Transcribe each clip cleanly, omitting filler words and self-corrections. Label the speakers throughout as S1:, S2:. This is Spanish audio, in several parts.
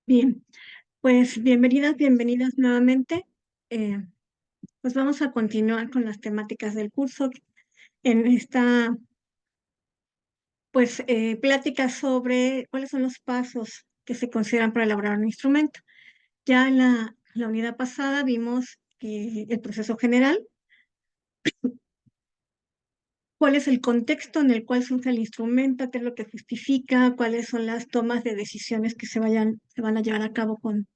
S1: Bien, pues bienvenidas nuevamente. Eh, pues vamos a continuar con las temáticas del curso en esta plática sobre cuáles son los pasos que se consideran para elaborar un instrumento. Ya en la unidad pasada vimos el proceso general, cuál es el contexto en el cual se usa el instrumento, qué es lo que justifica, cuáles son las tomas de decisiones que se van a llevar a cabo con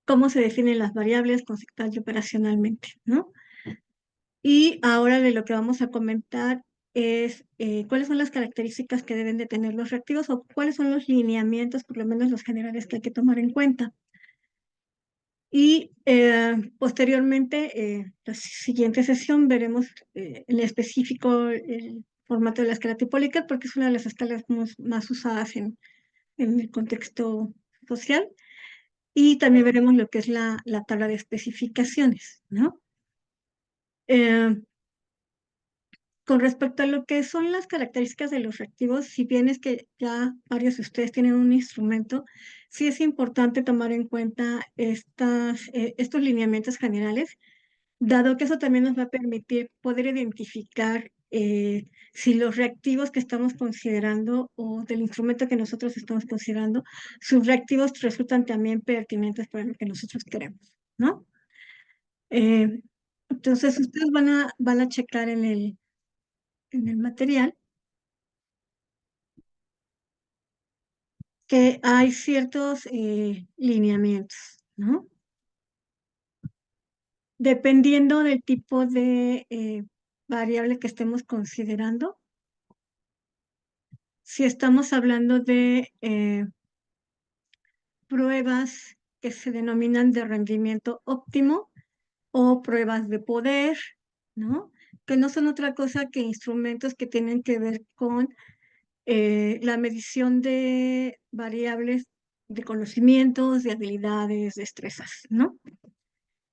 S1: cómo se definen las variables conceptual y operacionalmente, ¿no? Y ahora de lo que vamos a comentar es cuáles son las características que deben de tener los reactivos o cuáles son los lineamientos, por lo menos los generales, que hay que tomar en cuenta. Y posteriormente, la siguiente sesión, veremos en específico el formato de la escala Polikert, porque es una de las escalas más usadas en el contexto social. Y también veremos lo que es la tabla de especificaciones, ¿no? Con respecto a lo que son las características de los reactivos, si bien es que ya varios de ustedes tienen un instrumento, sí es importante tomar en cuenta estos lineamientos generales, dado que eso también nos va a permitir poder identificar si los reactivos que estamos considerando o del instrumento que nosotros estamos considerando, sus reactivos resultan también pertinentes para lo que nosotros queremos, ¿no? Eh, entonces, ustedes van a checar en el material que hay ciertos lineamientos, ¿no? Dependiendo del tipo de variable que estemos considerando, si estamos hablando de pruebas que se denominan de rendimiento óptimo o pruebas de poder, ¿no? Que no son otra cosa que instrumentos que tienen que ver con la medición de variables de conocimientos, de habilidades, destrezas, ¿no?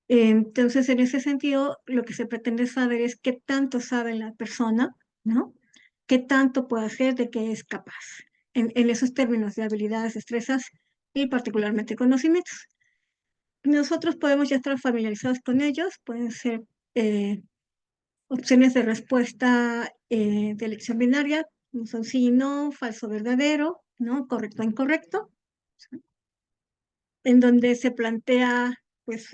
S1: Entonces, en ese sentido, lo que se pretende saber es qué tanto sabe la persona, ¿no? Qué tanto puede hacer, de qué es capaz, en esos términos de habilidades, destrezas y particularmente conocimientos. Nosotros podemos ya estar familiarizados con ellos, pueden ser eh, opciones de respuesta de elección binaria, como son sí y no, falso, verdadero, ¿no? Correcto, incorrecto, en donde se plantea pues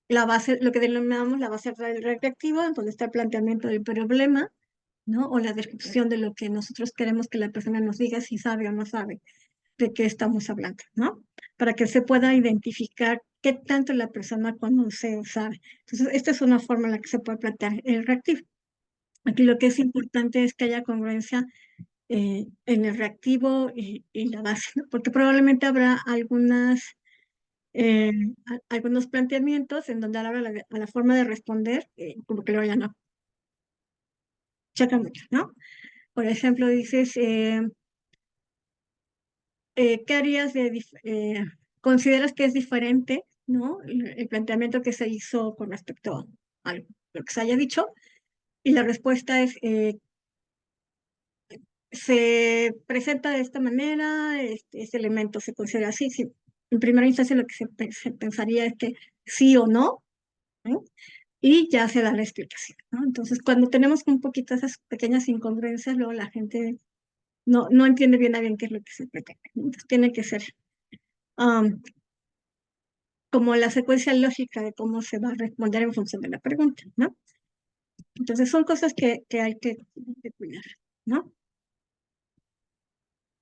S1: la base, lo que denominamos la base reactiva, en donde está el planteamiento del problema, ¿no? O la descripción de lo que nosotros queremos que la persona nos diga si sabe o no sabe de qué estamos hablando, ¿no? Para que se pueda identificar qué tanto la persona conoce o sabe. Entonces, esta es una forma en la que se puede plantear el reactivo. Aquí lo que es importante es que haya congruencia en el reactivo y la base, ¿no? Porque probablemente habrá eh, algunos planteamientos en donde a la forma de responder, como que luego ya no checa mucho, ¿no? Por ejemplo, dices, ¿qué harías consideras que es diferente, ¿no? El planteamiento que se hizo con respecto a lo que se haya dicho, y la respuesta es, se presenta de esta manera, este elemento se considera así. Sí, en primera instancia lo que se pensaría es que sí o no, ¿no? Y ya se da la explicación, ¿no? Entonces, cuando tenemos un poquito esas pequeñas incongruencias, luego la gente no entiende bien a bien qué es lo que se pretende, ¿no? Entonces, tiene que ser um, como la secuencia lógica de cómo se va a responder en función de la pregunta, ¿no? Entonces, son cosas que hay que cuidar, ¿no?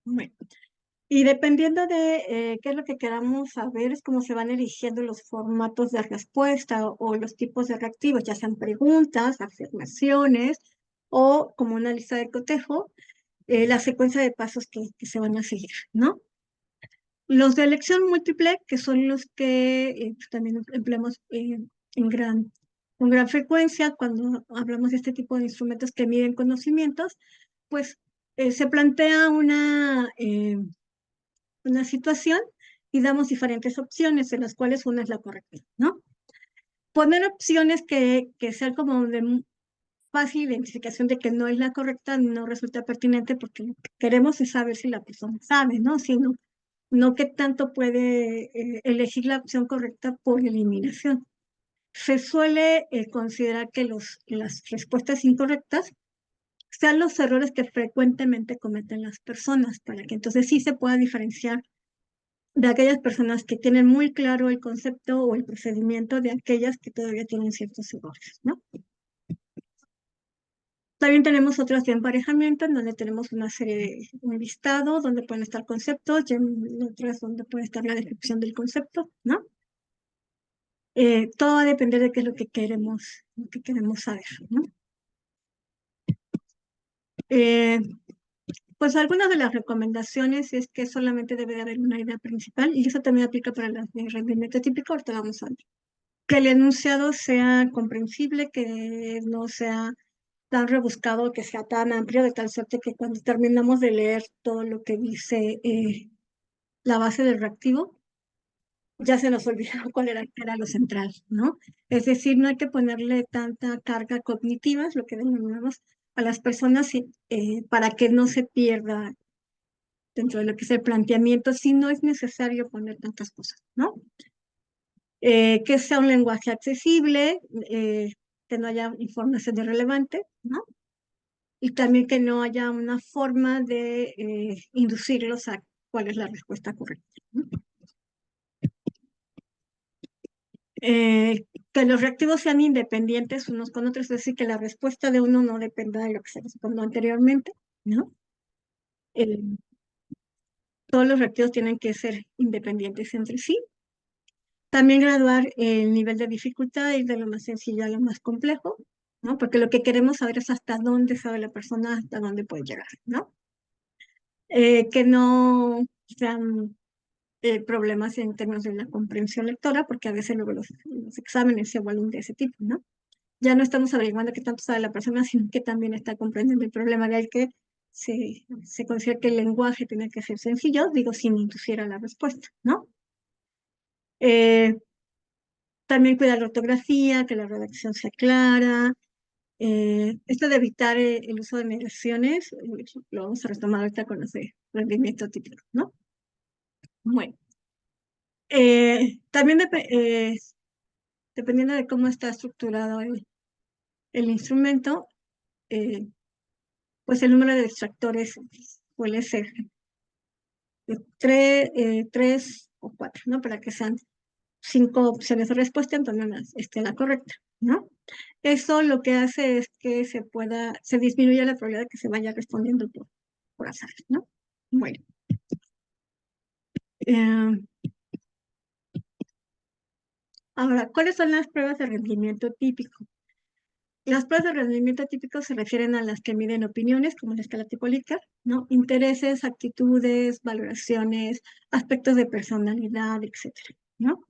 S1: Bueno. Y dependiendo de qué es lo que queramos saber, es cómo se van eligiendo los formatos de respuesta o los tipos de reactivos, ya sean preguntas, afirmaciones o como una lista de cotejo, la secuencia de pasos que se van a seguir, ¿no? Los de elección múltiple, que son los que pues, también empleamos en con gran frecuencia cuando hablamos de este tipo de instrumentos que miden conocimientos, pues se plantea una situación y damos diferentes opciones, de las cuales una es la correcta, ¿no? Poner opciones que sean como fácil identificación de que no es la correcta, no resulta pertinente porque lo que queremos es saber si la persona sabe, ¿no? Sino no qué tanto puede elegir la opción correcta por eliminación. Se suele considerar que las respuestas incorrectas sean los errores que frecuentemente cometen las personas, para que entonces sí se pueda diferenciar de aquellas personas que tienen muy claro el concepto o el procedimiento de aquellas que todavía tienen ciertos errores, ¿no? También tenemos otras de emparejamiento, en donde tenemos una serie de un listado donde pueden estar conceptos, y en otras donde puede estar la descripción del concepto, ¿no? Todo va a depender de qué es lo que queremos saber, ¿no? Eh, pues algunas de las recomendaciones es que solamente debe de haber una idea principal, y eso también aplica para las de rendimiento típico, ahorita vamos a ver. Que el enunciado sea comprensible, que no sea tan rebuscado, que sea tan amplio, de tal suerte que cuando terminamos de leer todo lo que dice la base del reactivo, ya se nos olvidó cuál era lo central, ¿no? Es decir, no hay que ponerle tanta carga cognitiva, es lo que denominamos a las personas, para que no se pierda dentro de lo que es el planteamiento, si no es necesario poner tantas cosas, ¿no? Que sea un lenguaje accesible, que no haya información irrelevante, ¿no? Y también que no haya una forma de inducirlos a cuál es la respuesta correcta, ¿no? Que los reactivos sean independientes unos con otros, es decir, que la respuesta de uno no dependa de lo que se respondió anteriormente, ¿no? Eh, todos los reactivos tienen que ser independientes entre sí. También graduar el nivel de dificultad, ir de lo más sencillo a lo más complejo, ¿no? Porque lo que queremos saber es hasta dónde sabe la persona, hasta dónde puede llegar, ¿no? Que no sean problemas en términos de la comprensión lectora, porque a veces luego los exámenes se vuelven de ese tipo, ¿no? Ya no estamos averiguando qué tanto sabe la persona, sino que también está comprendiendo el problema de él, que se considera que el lenguaje tiene que ser sencillo, digo, sin inducir a la respuesta, ¿no? Eh, también cuidar la ortografía, que la redacción sea clara. Esto de evitar el uso de negaciones, lo vamos a retomar ahorita con los de rendimiento típico, ¿no? Bueno, también dependiendo de cómo está estructurado el instrumento, eh, pues el número de extractores suele ser tres o cuatro, ¿no? Para que sean 5 opciones de respuesta, entonces esté la correcta, ¿no? Eso lo que hace es que se disminuye la probabilidad de que se vaya respondiendo por azar, ¿no? Bueno, eh, ahora, ¿cuáles son las pruebas de rendimiento típico? Las pruebas de rendimiento típico se refieren a las que miden opiniones, como la escala tipo Likert, ¿no? Intereses, actitudes, valoraciones, aspectos de personalidad, etcétera, ¿no?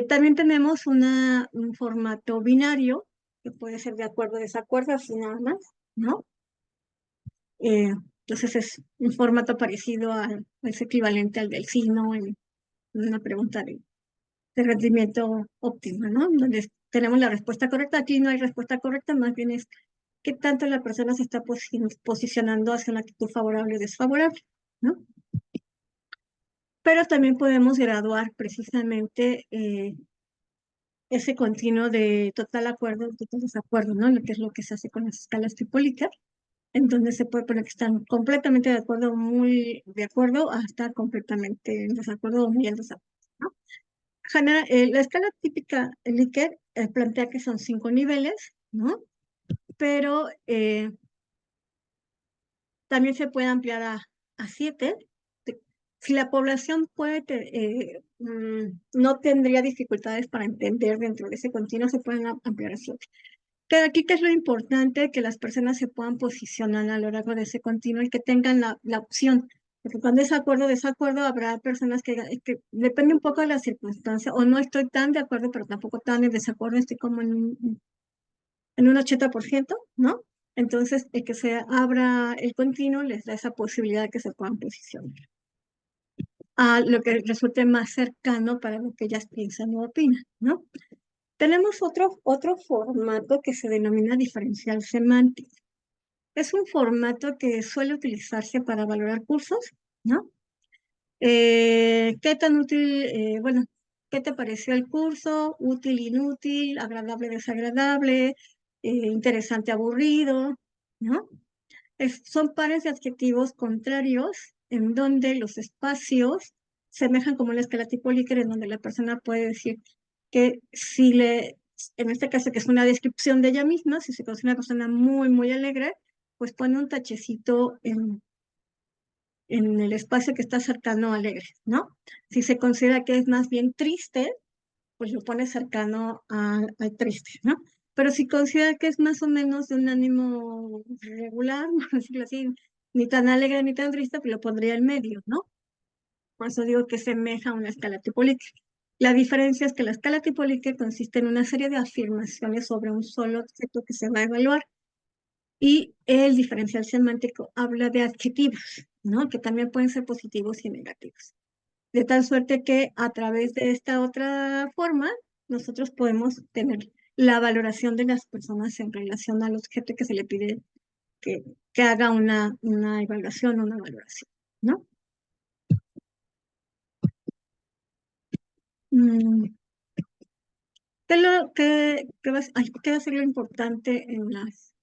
S1: También tenemos un formato binario, que puede ser de acuerdo o desacuerdo, así nada más, ¿no? Entonces es un formato parecido es equivalente al del signo en una pregunta de rendimiento óptima, ¿no? Donde tenemos la respuesta correcta. Aquí no hay respuesta correcta, más bien es qué tanto la persona se está posicionando hacia una actitud favorable o desfavorable, ¿no? Pero también podemos graduar precisamente ese continuo de total acuerdo, total desacuerdo, ¿no? Lo que es lo que se hace con las escalas tipo Likert, en donde se puede poner que están completamente de acuerdo, muy de acuerdo, hasta completamente en desacuerdo o muy en desacuerdo, ¿no? La escala típica Likert plantea que son 5 niveles, ¿no? Pero también se puede ampliar a 7. Si la población no tendría dificultades para entender dentro de ese continuo, se pueden ampliar a 7. Pero aquí, ¿qué es lo importante? Que las personas se puedan posicionar a lo largo de ese continuo y que tengan la opción. Porque cuando es acuerdo o desacuerdo, habrá personas que depende un poco de la circunstancia, o no estoy tan de acuerdo, pero tampoco tan en desacuerdo, estoy como en un 80%, ¿no? Entonces, el que se abra el continuo les da esa posibilidad de que se puedan posicionar a lo que resulte más cercano para lo que ellas piensan o opinan, ¿no? Tenemos otro formato que se denomina diferencial semántico. Es un formato que suele utilizarse para valorar cursos, ¿no? ¿Qué tan útil, bueno, qué te pareció el curso? Útil, inútil, agradable, desagradable, interesante, aburrido, ¿no? Son pares de adjetivos contrarios en donde los espacios semejan como la escala tipo Likert, en donde la persona puede decir que si le, en este caso que es una descripción de ella misma, si se considera una persona muy, muy alegre, pues pone un tachecito en el espacio que está cercano a alegre, ¿no? Si se considera que es más bien triste, pues lo pone cercano al triste, ¿no? Pero si considera que es más o menos de un ánimo regular, por decirlo así, ni tan alegre ni tan triste, pues lo pondría en medio, ¿no? Por eso digo que semeja a una escala tipo Likert. La diferencia es que la escala tipo Likert consiste en una serie de afirmaciones sobre un solo objeto que se va a evaluar y el diferencial semántico habla de adjetivos, ¿no? Que también pueden ser positivos y negativos. De tal suerte que a través de esta otra forma, nosotros podemos tener la valoración de las personas en relación al objeto que se le pide que, que haga una evaluación, una valoración, ¿no? Mm, ¿qué va a ser lo importante en las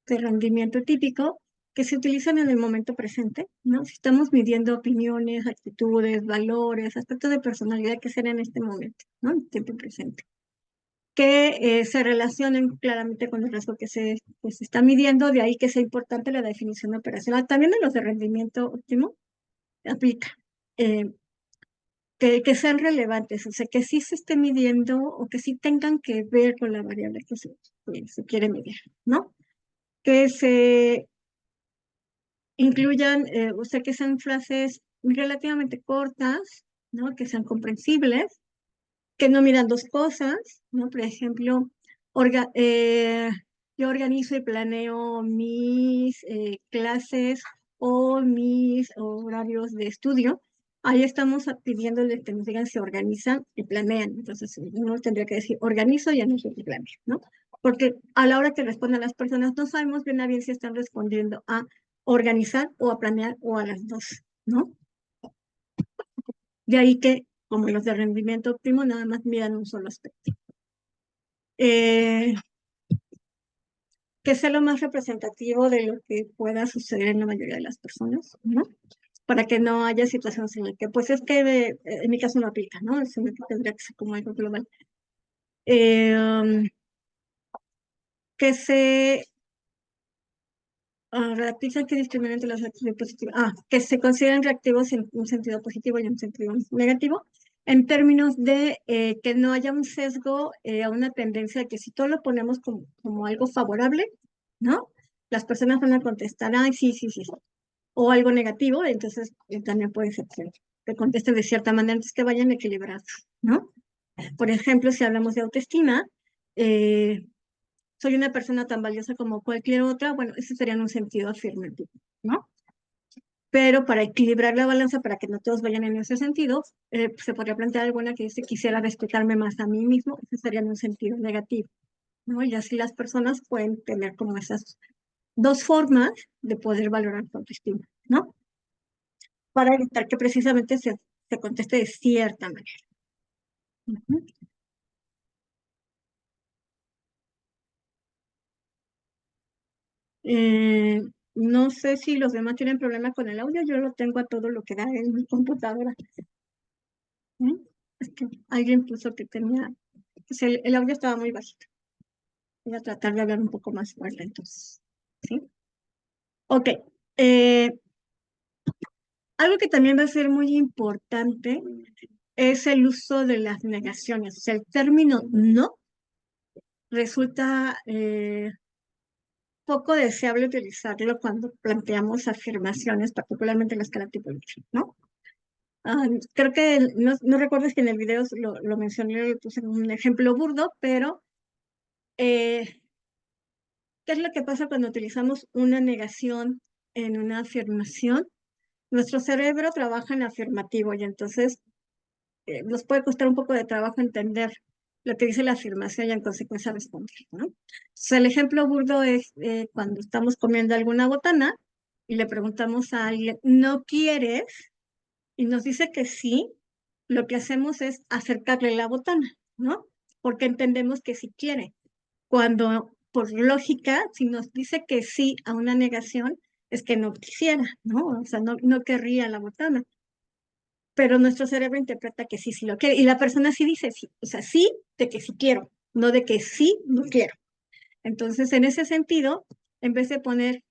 S1: de rendimiento típico que se utilizan en el momento presente, ¿no? Si estamos midiendo opiniones, actitudes, valores, aspectos de personalidad que serán en este momento, ¿no? En tiempo presente. Que se relacionen claramente con el rasgo que se está midiendo, de ahí que sea importante la definición operacional. También en los de rendimiento óptimo aplica. eh, que sean relevantes, o sea, que sí se esté midiendo o que sí tengan que ver con la variable que se quiere medir, ¿no? Que se incluyan, o sea, que sean frases relativamente cortas, ¿no? Que sean comprensibles, que no miran dos cosas, ¿no? Por ejemplo, orga- eh, yo organizo y planeo mis clases o mis horarios de estudio. Ahí estamos pidiéndoles que nos digan si organizan y planean. Entonces, uno tendría que decir organizo y anuncio y planeo, ¿no? Porque a la hora que responden las personas, no sabemos bien a bien si están respondiendo a organizar o a planear o a las dos, ¿no? De ahí que, como los de rendimiento óptimo, nada más miran un solo aspecto. Eh, que sea lo más representativo de lo que pueda suceder en la mayoría de las personas, ¿no? Para que no haya situaciones en las que, pues es que en mi caso no aplica, ¿no? Sino que tendría que ser como algo global. Eh, um, que se reactivos que discriminan entre los activos positivos. Que se consideren reactivos en un sentido positivo y en un sentido negativo, en términos de que no haya un sesgo a una tendencia de que si todo lo ponemos como algo favorable, ¿no? Las personas van a contestar, ay, sí, sí, sí, sí. O algo negativo, entonces también puede ser que contesten de cierta manera, entonces que vayan equilibrados, ¿no? Por ejemplo, si hablamos de autoestima, eh, soy una persona tan valiosa como cualquier otra, bueno, ese sería en un sentido afirmativo, ¿no? Pero para equilibrar la balanza, para que no todos vayan en ese sentido, se podría plantear alguna que dice, quisiera respetarme más a mí mismo, ese sería en un sentido negativo, ¿no? Y así las personas pueden tener como esas dos formas de poder valorar su autoestima, ¿no? Para evitar que precisamente se conteste de cierta manera. Ujú. Eh, no sé si los demás tienen problema con el audio, yo lo tengo a todo lo que da en mi computadora. ¿Mm? Es que alguien puso que tenía, pues el audio estaba muy bajito. Voy a tratar de hablar un poco más fuerte entonces. ¿Sí? Ok. eh, algo que también va a ser muy importante es el uso de las negaciones. O sea, el término no resulta poco deseable utilizarlo cuando planteamos afirmaciones, particularmente en la escala tipológica, ¿no? Creo que no recuerdo si en el video lo mencioné, lo puse como un ejemplo burdo, pero eh, ¿qué es lo que pasa cuando utilizamos una negación en una afirmación? Nuestro cerebro trabaja en afirmativo y entonces nos puede costar un poco de trabajo entender lo que dice la afirmación y en consecuencia responder, ¿no? Entonces, el ejemplo burdo es cuando estamos comiendo alguna botana y le preguntamos a alguien, ¿no quieres? Y nos dice que sí, lo que hacemos es acercarle la botana, ¿no? Porque entendemos que sí quiere. Cuando, por lógica, si nos dice que sí a una negación, es que no quisiera, ¿no? O sea, no querría la botana. Pero nuestro cerebro interpreta que sí, sí lo quiere. Y la persona sí dice sí, o sea, sí de que sí quiero, no de que sí no quiero. Entonces, en ese sentido, en vez de poner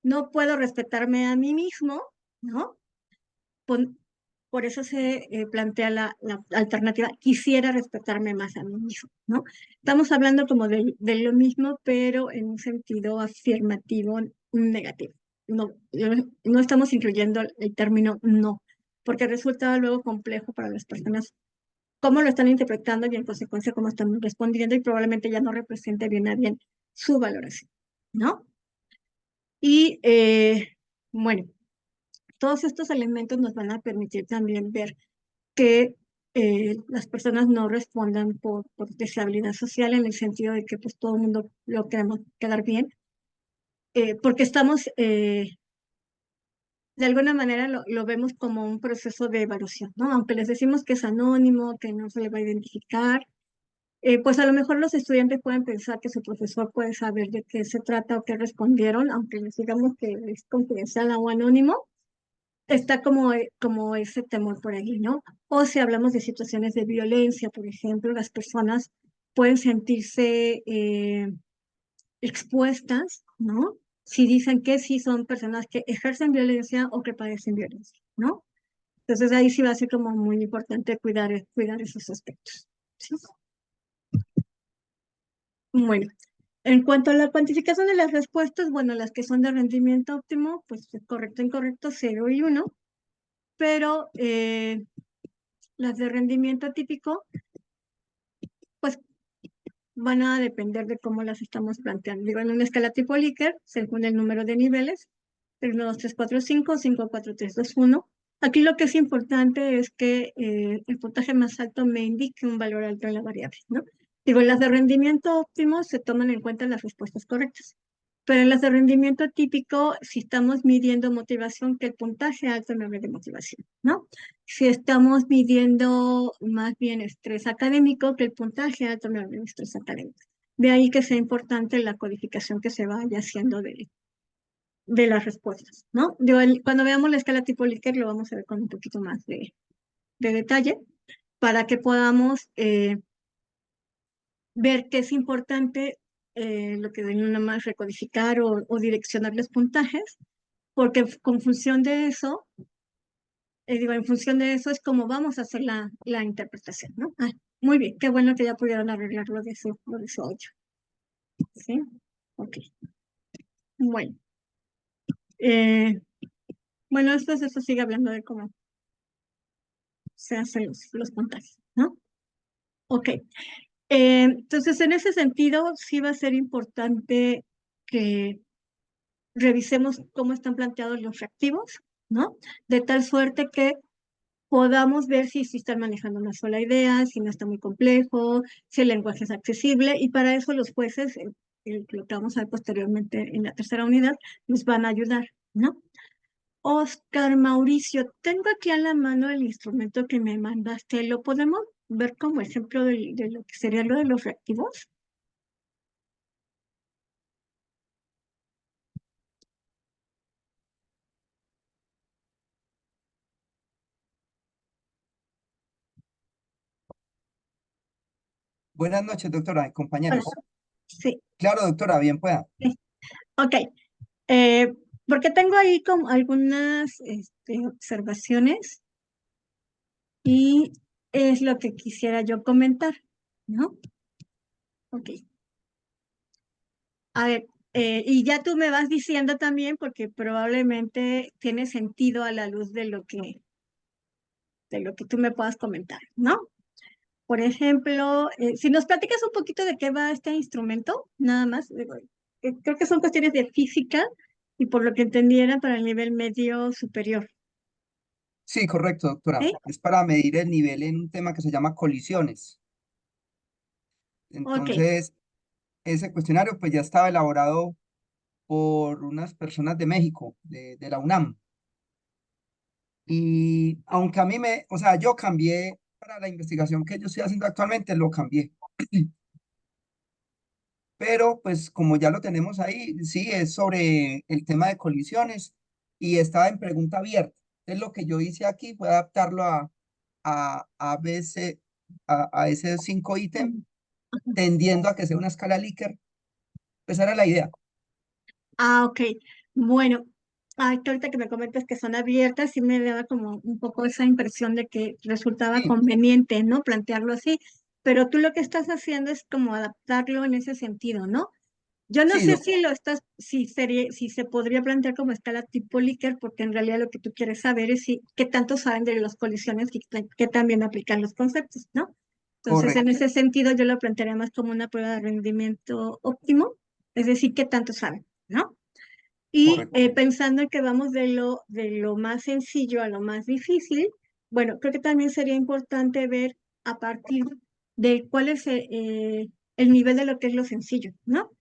S1: no puedo respetarme a mí mismo, ¿no? Pon- por eso se plantea la alternativa, quisiera respetarme más a mí mismo, ¿no? Estamos hablando como de lo mismo, pero en un sentido afirmativo negativo. No, no estamos incluyendo el término no, porque resulta luego complejo para las personas cómo lo están interpretando y en consecuencia cómo están respondiendo y probablemente ya no represente bien a bien su valoración, ¿no? Y bueno, todos estos elementos nos van a permitir también ver que las personas no respondan por deseabilidad social en el sentido de que pues todo el mundo lo queremos quedar bien, porque estamos, de alguna manera lo vemos como un proceso de evaluación, ¿no? Aunque les decimos que es anónimo, que no se le va a identificar, pues a lo mejor los estudiantes pueden pensar que su profesor puede saber de qué se trata o qué respondieron, aunque les digamos que es confidencial o anónimo, está como ese temor por ahí, ¿no? O si hablamos de situaciones de violencia, por ejemplo, las personas pueden sentirse expuestas, ¿no? Si dicen que sí son personas que ejercen violencia o que padecen violencia, ¿no? Entonces ahí sí va a ser como muy importante cuidar esos aspectos. ¿Sí? Bueno, en cuanto a la cuantificación de las respuestas, bueno, las que son de rendimiento óptimo, pues correcto, incorrecto, 0 y 1, pero las de rendimiento típico, pues van a depender de cómo las estamos planteando. Digo, en una escala tipo Likert, según el número de niveles, 1, 2, 3, 4, 5, 5, 4, 3, 2, 1. Aquí lo que es importante es que el puntaje más alto me indique un valor alto en la variable, ¿no? Digo, en las de rendimiento óptimo se toman en cuenta las respuestas correctas. Pero en las de rendimiento típico, si estamos midiendo motivación, que el puntaje alto me hable de motivación, ¿no? Si estamos midiendo más bien estrés académico, que el puntaje alto me hable de estrés académico. De ahí que sea importante la codificación que se vaya haciendo de las respuestas, ¿no? Cuando veamos la escala tipo Likert lo vamos a ver con un poquito más de detalle para que podamos ver que es importante lo que nada más recodificar o direccionar los puntajes, porque con función de eso, digo, en función de eso es como vamos a hacer la interpretación, ¿no? Ah, muy bien, qué bueno que ya pudieron arreglar lo de su 8. ¿Sí? Ok. Bueno, eh, bueno, después de eso sigue hablando de cómo se hacen los puntajes, ¿no? Ok. Entonces, en ese sentido, sí va a ser importante que revisemos cómo están planteados los reactivos, ¿no? De tal suerte que podamos ver si están manejando una sola idea, si no está muy complejo, si el lenguaje es accesible, y para eso los jueces, lo que vamos a ver posteriormente en la tercera unidad, nos van a ayudar, ¿no? Oscar Mauricio, tengo aquí a la mano el instrumento que me mandaste. ¿Lo podemos ver como ejemplo de lo que sería lo de los reactivos?
S2: Buenas noches, doctora y
S1: Hola.
S2: compañeros.
S1: Sí,
S2: Claro, doctora, bien pueda.
S1: sí. Ok. Eh, porque tengo ahí como algunas observaciones y es lo que quisiera yo comentar, ¿no? Ok. A ver, y ya tú me vas diciendo también, porque probablemente tiene sentido a la luz de lo que tú me puedas comentar, ¿no? Por ejemplo, si nos platicas un poquito de qué va este instrumento, nada más, digo, creo que son cuestiones de física y por lo que entendiera para el nivel medio superior.
S2: Sí, correcto, doctora.
S1: ¿Sí?
S2: Es para medir el nivel en un tema que se llama colisiones.
S1: Ok.
S2: Entonces, ese cuestionario pues ya estaba elaborado por unas personas de México, de la UNAM. Y aunque a mí o sea, yo cambié para la investigación que yo estoy haciendo actualmente, lo cambié. Pero pues como ya lo tenemos ahí, sí, es sobre el tema de colisiones y estaba en pregunta abierta. Entonces lo que yo hice aquí fue adaptarlo a veces a ese 5 ítem,
S1: Mm.
S2: tendiendo a que sea una escala Likert. Esa era la idea.
S1: Ah, ok. Bueno, que ahorita que me comentas que son abiertas, sí me daba como un poco esa impresión de que resultaba
S2: Sí,
S1: conveniente, ¿no? Plantearlo así, pero tú lo que estás haciendo es como adaptarlo en ese sentido, ¿no? Yo no
S2: sí,
S1: sé si lo estás, si se podría plantear como escala tipo Likert, porque en realidad lo que tú quieres saber es si, qué tanto saben de las colisiones y qué también aplican los conceptos, ¿no? Entonces, en
S2: correcto,
S1: ese sentido, yo lo plantearía más como una prueba de rendimiento óptimo, es decir, qué tanto saben, ¿no? Y
S2: correcto.
S1: pensando en que vamos de lo más sencillo a lo más difícil, bueno, creo que también sería importante ver a partir de cuál es el nivel de lo que es lo sencillo, ¿no?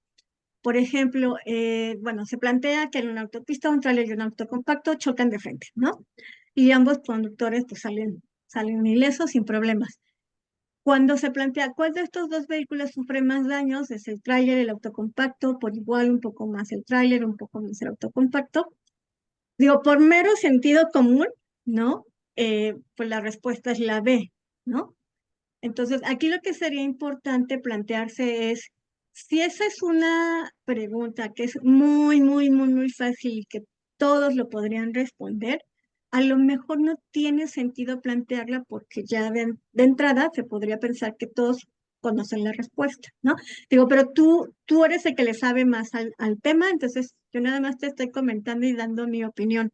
S1: Por ejemplo, bueno, se plantea que en una autopista un tráiler y un auto compacto chocan de frente, ¿no? Y ambos conductores pues salen ilesos sin problemas. Cuando se plantea cuál de estos dos vehículos sufre más daños, es el tráiler, el auto compacto, por igual un poco más el tráiler, un poco más el auto compacto. Digo, por mero sentido común, ¿no? Pues la respuesta es la B, ¿no? Entonces, aquí lo que sería importante plantearse es, si esa es una pregunta que es muy, muy, muy, muy fácil y que todos lo podrían responder, a lo mejor no tiene sentido plantearla porque ya de entrada se podría pensar que todos conocen la respuesta, ¿no? Digo, pero tú eres el que le sabe más al tema, entonces yo nada más te estoy comentando y dando mi opinión,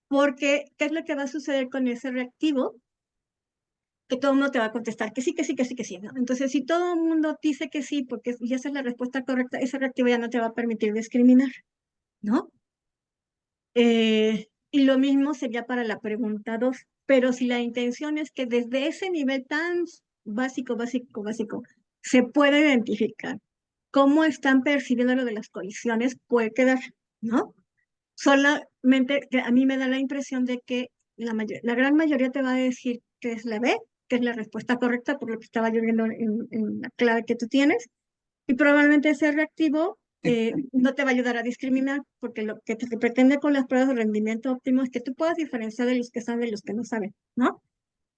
S1: porque ¿qué es lo que va a suceder con ese reactivo? Que todo el mundo te va a contestar que sí, que sí, que sí, que sí, ¿no? Entonces, si todo el mundo dice que sí, porque ya esa es la respuesta correcta, esa reactivo ya no te va a permitir discriminar, ¿no? Y lo mismo sería para la pregunta 2, pero si la intención es que desde ese nivel tan básico, básico, básico, se puede identificar cómo están percibiendo lo de las colisiones, puede quedar, ¿no? Solamente que a mí me da la impresión de que la gran mayoría te va a decir que es la B, que es la respuesta correcta por lo que estaba yo viendo en la clave que tú tienes, y probablemente ese reactivo
S2: Sí,
S1: no te va a ayudar a discriminar, porque lo que te pretende con las pruebas de rendimiento óptimo es que tú puedas diferenciar de los que saben de los que no saben, ¿no?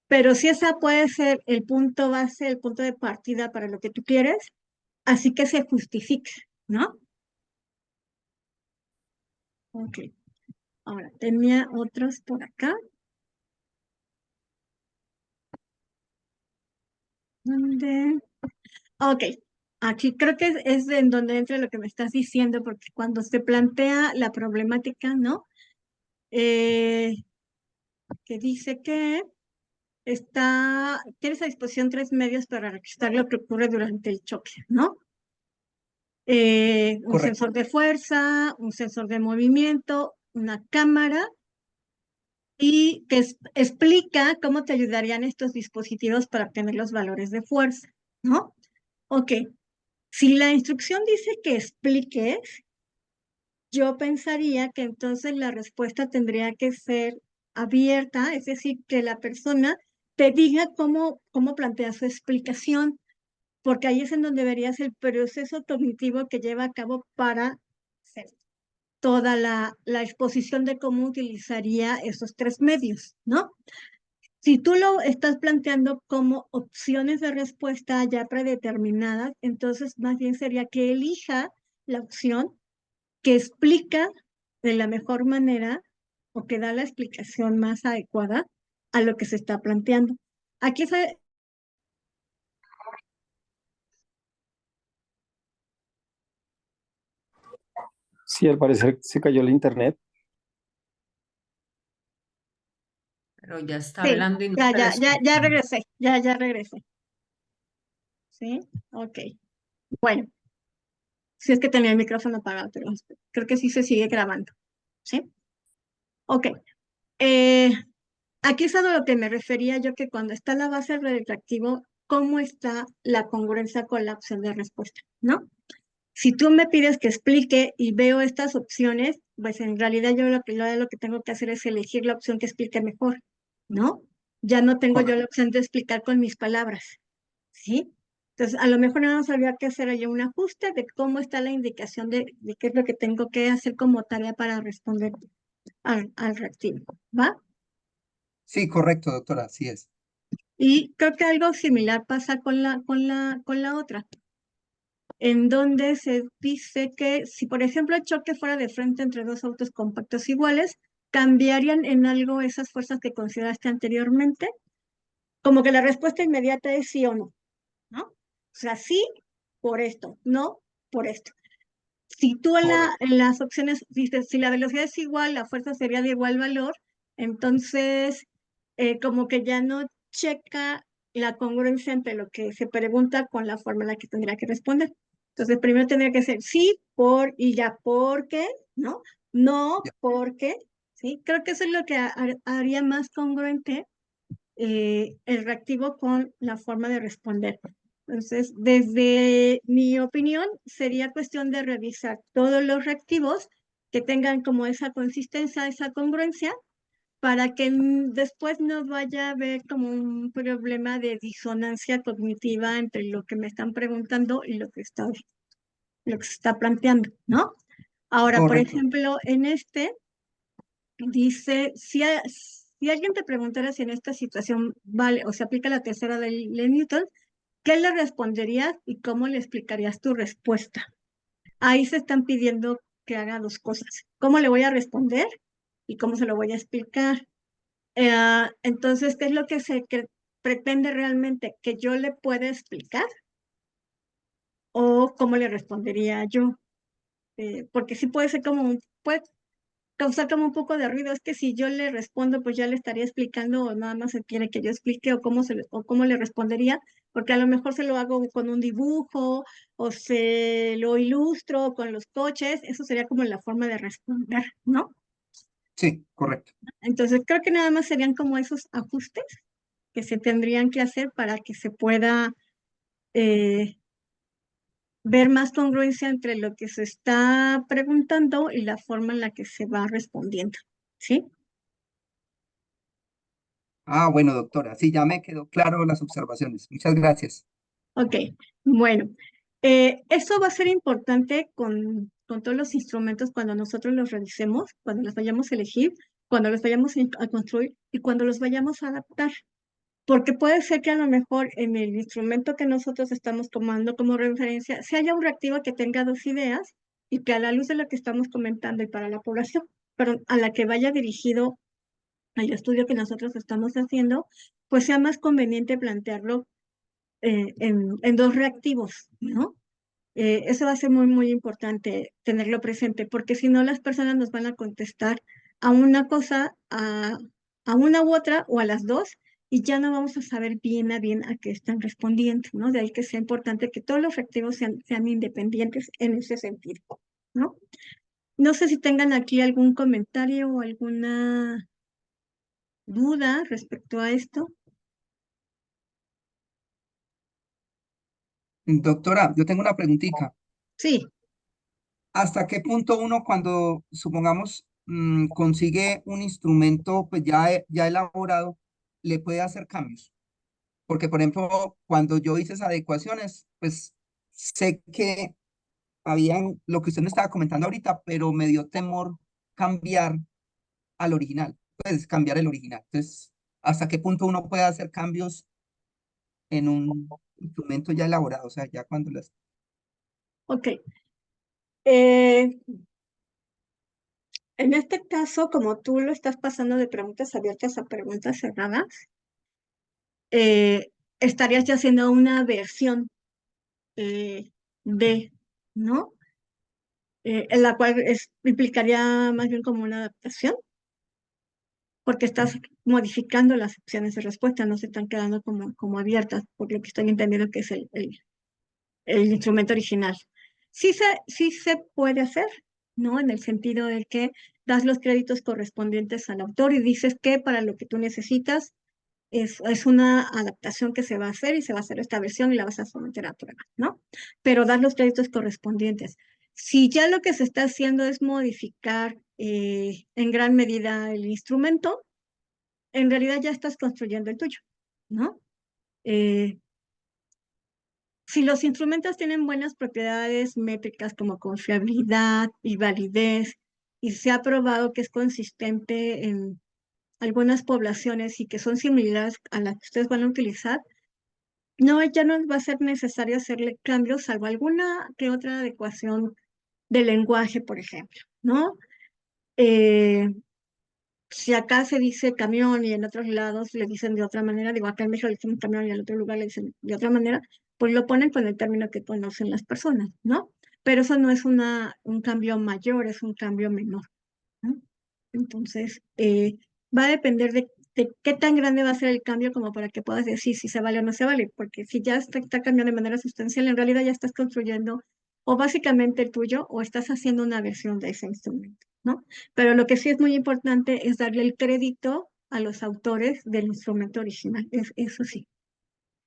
S1: Pero si esa puede ser el punto base, el punto de partida para lo que tú quieres, así que se justifica, ¿no? Ok. Ahora, tenía otros por acá. ¿Dónde? Ok, aquí creo que es en donde entra lo que me estás diciendo, porque cuando se plantea la problemática, ¿no? Eh, que dice que tienes a disposición tres medios para registrar lo que ocurre durante el choque, ¿no? Un
S2: correcto.
S1: sensor de fuerza, un sensor de movimiento, una cámara, y que explica cómo te ayudarían estos dispositivos para obtener los valores de fuerza, ¿no? Ok, si la instrucción dice que expliques, yo pensaría que entonces la respuesta tendría que ser abierta, es decir, que la persona te diga cómo plantea su explicación, porque ahí es en donde verías el proceso cognitivo que lleva a cabo para hacer toda la exposición de cómo utilizaría esos tres medios, ¿no? Si tú lo estás planteando como opciones de respuesta ya predeterminadas, entonces más bien sería que elija la opción que explica de la mejor manera o que da la explicación más adecuada a lo que se está planteando. Aquí se,
S3: Sí, al parecer se cayó el internet.
S4: Pero ya está
S1: sí,
S4: hablando y no
S1: ya,
S4: se le
S1: ya, ya,
S4: escucha.
S1: ya regresé, ya regresé. ¿Sí? Ok. Bueno, si es que tenía el micrófono apagado, pero creo que sí se sigue grabando. ¿Sí? Ok. Eh, aquí es a lo que me refería yo, que cuando está la base del reactivo, ¿cómo está la congruencia con la opción de respuesta? ¿No? Si tú me pides que explique y veo estas opciones, pues en realidad yo lo que tengo que hacer es elegir la opción que explique mejor, ¿no? Ya no tengo yo la
S2: Correcto.
S1: opción de explicar con mis palabras, ¿sí? Entonces, a lo mejor nada más habría que hacer ahí un ajuste de cómo está la indicación de qué es lo que tengo que hacer como tarea para responder al reactivo, ¿va?
S2: Sí, correcto, doctora, así es.
S1: Y creo que algo similar pasa con la otra, en donde se dice que si, por ejemplo, el choque fuera de frente entre dos autos compactos iguales, ¿cambiarían en algo esas fuerzas que consideraste anteriormente? Como que la respuesta inmediata es sí o no, ¿no? O sea, sí por esto, no por esto. Si tú
S2: Correcto.
S1: en las opciones dices, si la velocidad es igual, la fuerza sería de igual valor, entonces como que ya no checa la congruencia entre lo que se pregunta con la forma en la que tendría que responder. Entonces, primero tendría que ser sí, por y ya, ¿por qué? ¿No? No,
S2: Ya.
S1: porque, ¿sí? Creo que eso es lo que haría más congruente el reactivo con la forma de responder. Entonces, desde mi opinión, sería cuestión de revisar todos los reactivos que tengan como esa consistencia, esa congruencia, para que después no vaya a haber como un problema de disonancia cognitiva entre lo que me están preguntando y lo que se está planteando, ¿no? Ahora, por
S2: Correcto.
S1: ejemplo, en este dice, si alguien te preguntara si en esta situación vale o se aplica la tercera ley de Newton, ¿qué le responderías y cómo le explicarías tu respuesta? Ahí se están pidiendo que haga dos cosas. ¿Cómo le voy a responder y cómo se lo voy a explicar? Entonces, ¿qué es lo que pretende realmente? ¿Que yo le pueda explicar o cómo le respondería yo? Porque sí puede ser como, puede causar como un poco de ruido. Es que si yo le respondo, pues ya le estaría explicando o nada más se quiere que yo explique o cómo le respondería, porque a lo mejor se lo hago con un dibujo o se lo ilustro con los coches. Eso sería como la forma de responder, ¿no?
S2: Sí, correcto.
S1: Entonces, creo que nada más serían como esos ajustes que se tendrían que hacer para que se pueda eh, ver más congruencia entre lo que se está preguntando y la forma en la que se va respondiendo, ¿sí?
S2: Ah, bueno, doctora, sí, ya me quedó claro las observaciones. Muchas gracias.
S1: Ok, bueno, eso va a ser importante con todos los instrumentos cuando nosotros los revisemos, cuando los vayamos a elegir, cuando los vayamos a construir y cuando los vayamos a adaptar. Porque puede ser que a lo mejor en el instrumento que nosotros estamos tomando como referencia, se haya un reactivo que tenga dos ideas y que a la luz de lo que estamos comentando y para la población, pero a la que vaya dirigido el estudio que nosotros estamos haciendo, pues sea más conveniente plantearlo en dos reactivos, ¿no? Eso va a ser muy, muy importante tenerlo presente, porque si no las personas nos van a contestar a una cosa, a una u otra o a las dos, y ya no vamos a saber bien a qué están respondiendo, ¿no? De ahí que sea importante que todos los reactivos sean independientes en ese sentido, ¿no? No sé si tengan aquí algún comentario o alguna duda respecto a esto.
S2: Doctora, yo tengo una preguntita.
S1: Sí,
S2: ¿Hasta qué punto uno cuando, supongamos, consigue un instrumento pues ya elaborado, le puede hacer cambios? Porque, por ejemplo, cuando yo hice esas adecuaciones, pues sé que habían lo que usted me estaba comentando ahorita, pero me dio temor cambiar al original, pues cambiar el original. Entonces, ¿hasta qué punto uno puede hacer cambios en un instrumento ya elaborado? O sea, ya cuando las...
S1: ok. Eh, En este caso, como tú lo estás pasando de preguntas abiertas a preguntas cerradas, eh, estarías ya haciendo una versión eh, de, ¿no? En la cual implicaría más bien como una adaptación, porque estás modificando las opciones de respuesta, no se están quedando como abiertas, por lo que estoy entendiendo que es el instrumento original. Sí se puede hacer, ¿no? En el sentido de que das los créditos correspondientes al autor y dices que para lo que tú necesitas es una adaptación que se va a hacer y se va a hacer esta versión y la vas a someter a prueba, ¿no? Pero das los créditos correspondientes. Si ya lo que se está haciendo es modificar en gran medida el instrumento, en realidad ya estás construyendo el tuyo, ¿no? Eh, si los instrumentos tienen buenas propiedades métricas como confiabilidad y validez, y se ha probado que es consistente en algunas poblaciones y que son similares a las que ustedes van a utilizar, no, ya no va a ser necesario hacerle cambios, salvo alguna que otra adecuación del lenguaje, por ejemplo, ¿no? Eh, si acá se dice camión y en otros lados le dicen de otra manera, digo, acá en México le dicen camión y en otro lugar le dicen de otra manera, pues lo ponen con el término que conocen las personas, ¿no? Pero eso no es un cambio mayor, es un cambio menor, ¿no? Entonces, va a depender de qué tan grande va a ser el cambio como para que puedas decir si se vale o no se vale, porque si ya está cambiando de manera sustancial, en realidad ya estás construyendo o básicamente el tuyo o estás haciendo una versión de ese instrumento, ¿no? Pero lo que sí es muy importante es darle el crédito a los autores del instrumento original, eso sí.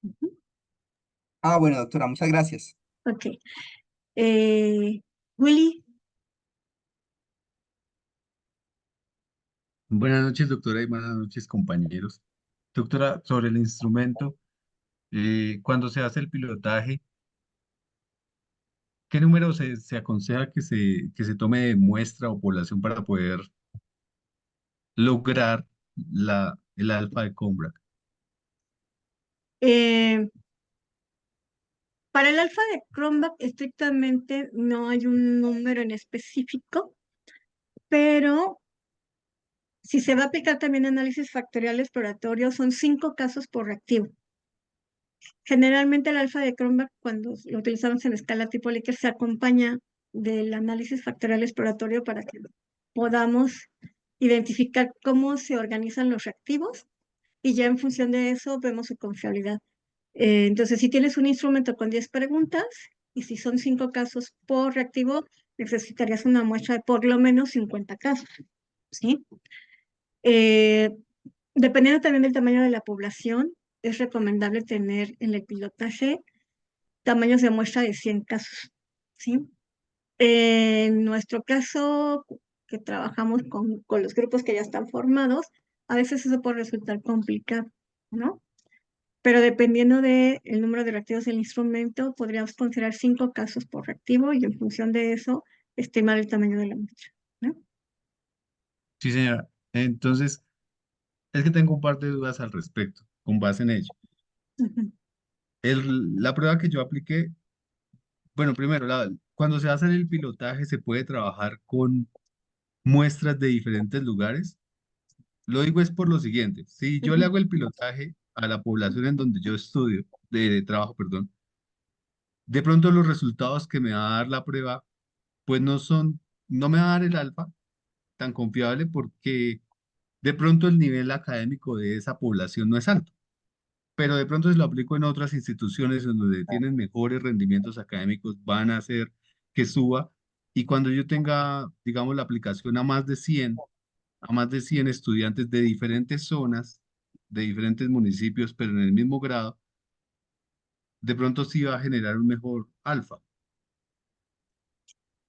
S1: Ujú.
S2: Ah, bueno, doctora, muchas gracias.
S1: Ok. Eh, Willy,
S5: Buenas noches, doctora, y buenas noches, compañeros. Doctora, sobre el instrumento, cuando se hace el pilotaje, ¿qué número se aconseja que se tome de muestra o población para poder lograr el alfa de Cronbach?
S1: eh, para el alfa de Cronbach estrictamente no hay un número en específico, pero si se va a aplicar también análisis factorial exploratorio, son 5 casos por reactivo. Generalmente el alfa de Cronbach, cuando lo utilizamos en escala tipo Likert, se acompaña del análisis factorial exploratorio para que podamos identificar cómo se organizan los reactivos y ya en función de eso vemos su confiabilidad. Entonces, si tienes un instrumento con 10 preguntas y si son 5 casos por reactivo, necesitarías una muestra de por lo menos 50 casos, ¿sí? Eh, Dependiendo también del tamaño de la población, es recomendable tener en el pilotaje tamaños de muestra de 100 casos, ¿sí? En nuestro caso, que trabajamos con los grupos que ya están formados, a veces eso puede resultar complicado, ¿no? Pero dependiendo del número de reactivos del instrumento, podríamos considerar 5 casos por reactivo y en función de eso, estimar el tamaño de la muestra, ¿no?
S5: Sí, señora. Entonces, es que tengo un par de dudas al respecto, con base en ello.
S1: Ujú,
S5: La prueba que yo apliqué, bueno, primero, cuando se hace el pilotaje, ¿se puede trabajar con muestras de diferentes lugares? Lo digo es por lo siguiente, si yo le
S1: ujú.
S5: hago el pilotaje a la población en donde yo estudio, de trabajo, perdón, de pronto los resultados que me va a dar la prueba, pues no me va a dar el alfa tan confiable porque de pronto el nivel académico de esa población no es alto, pero de pronto si lo aplico en otras instituciones en donde tienen mejores rendimientos académicos, van a hacer que suba y cuando yo tenga, digamos, la aplicación a más de 100 estudiantes de diferentes zonas, de diferentes municipios, pero en el mismo grado, de pronto sí va a generar un mejor alfa.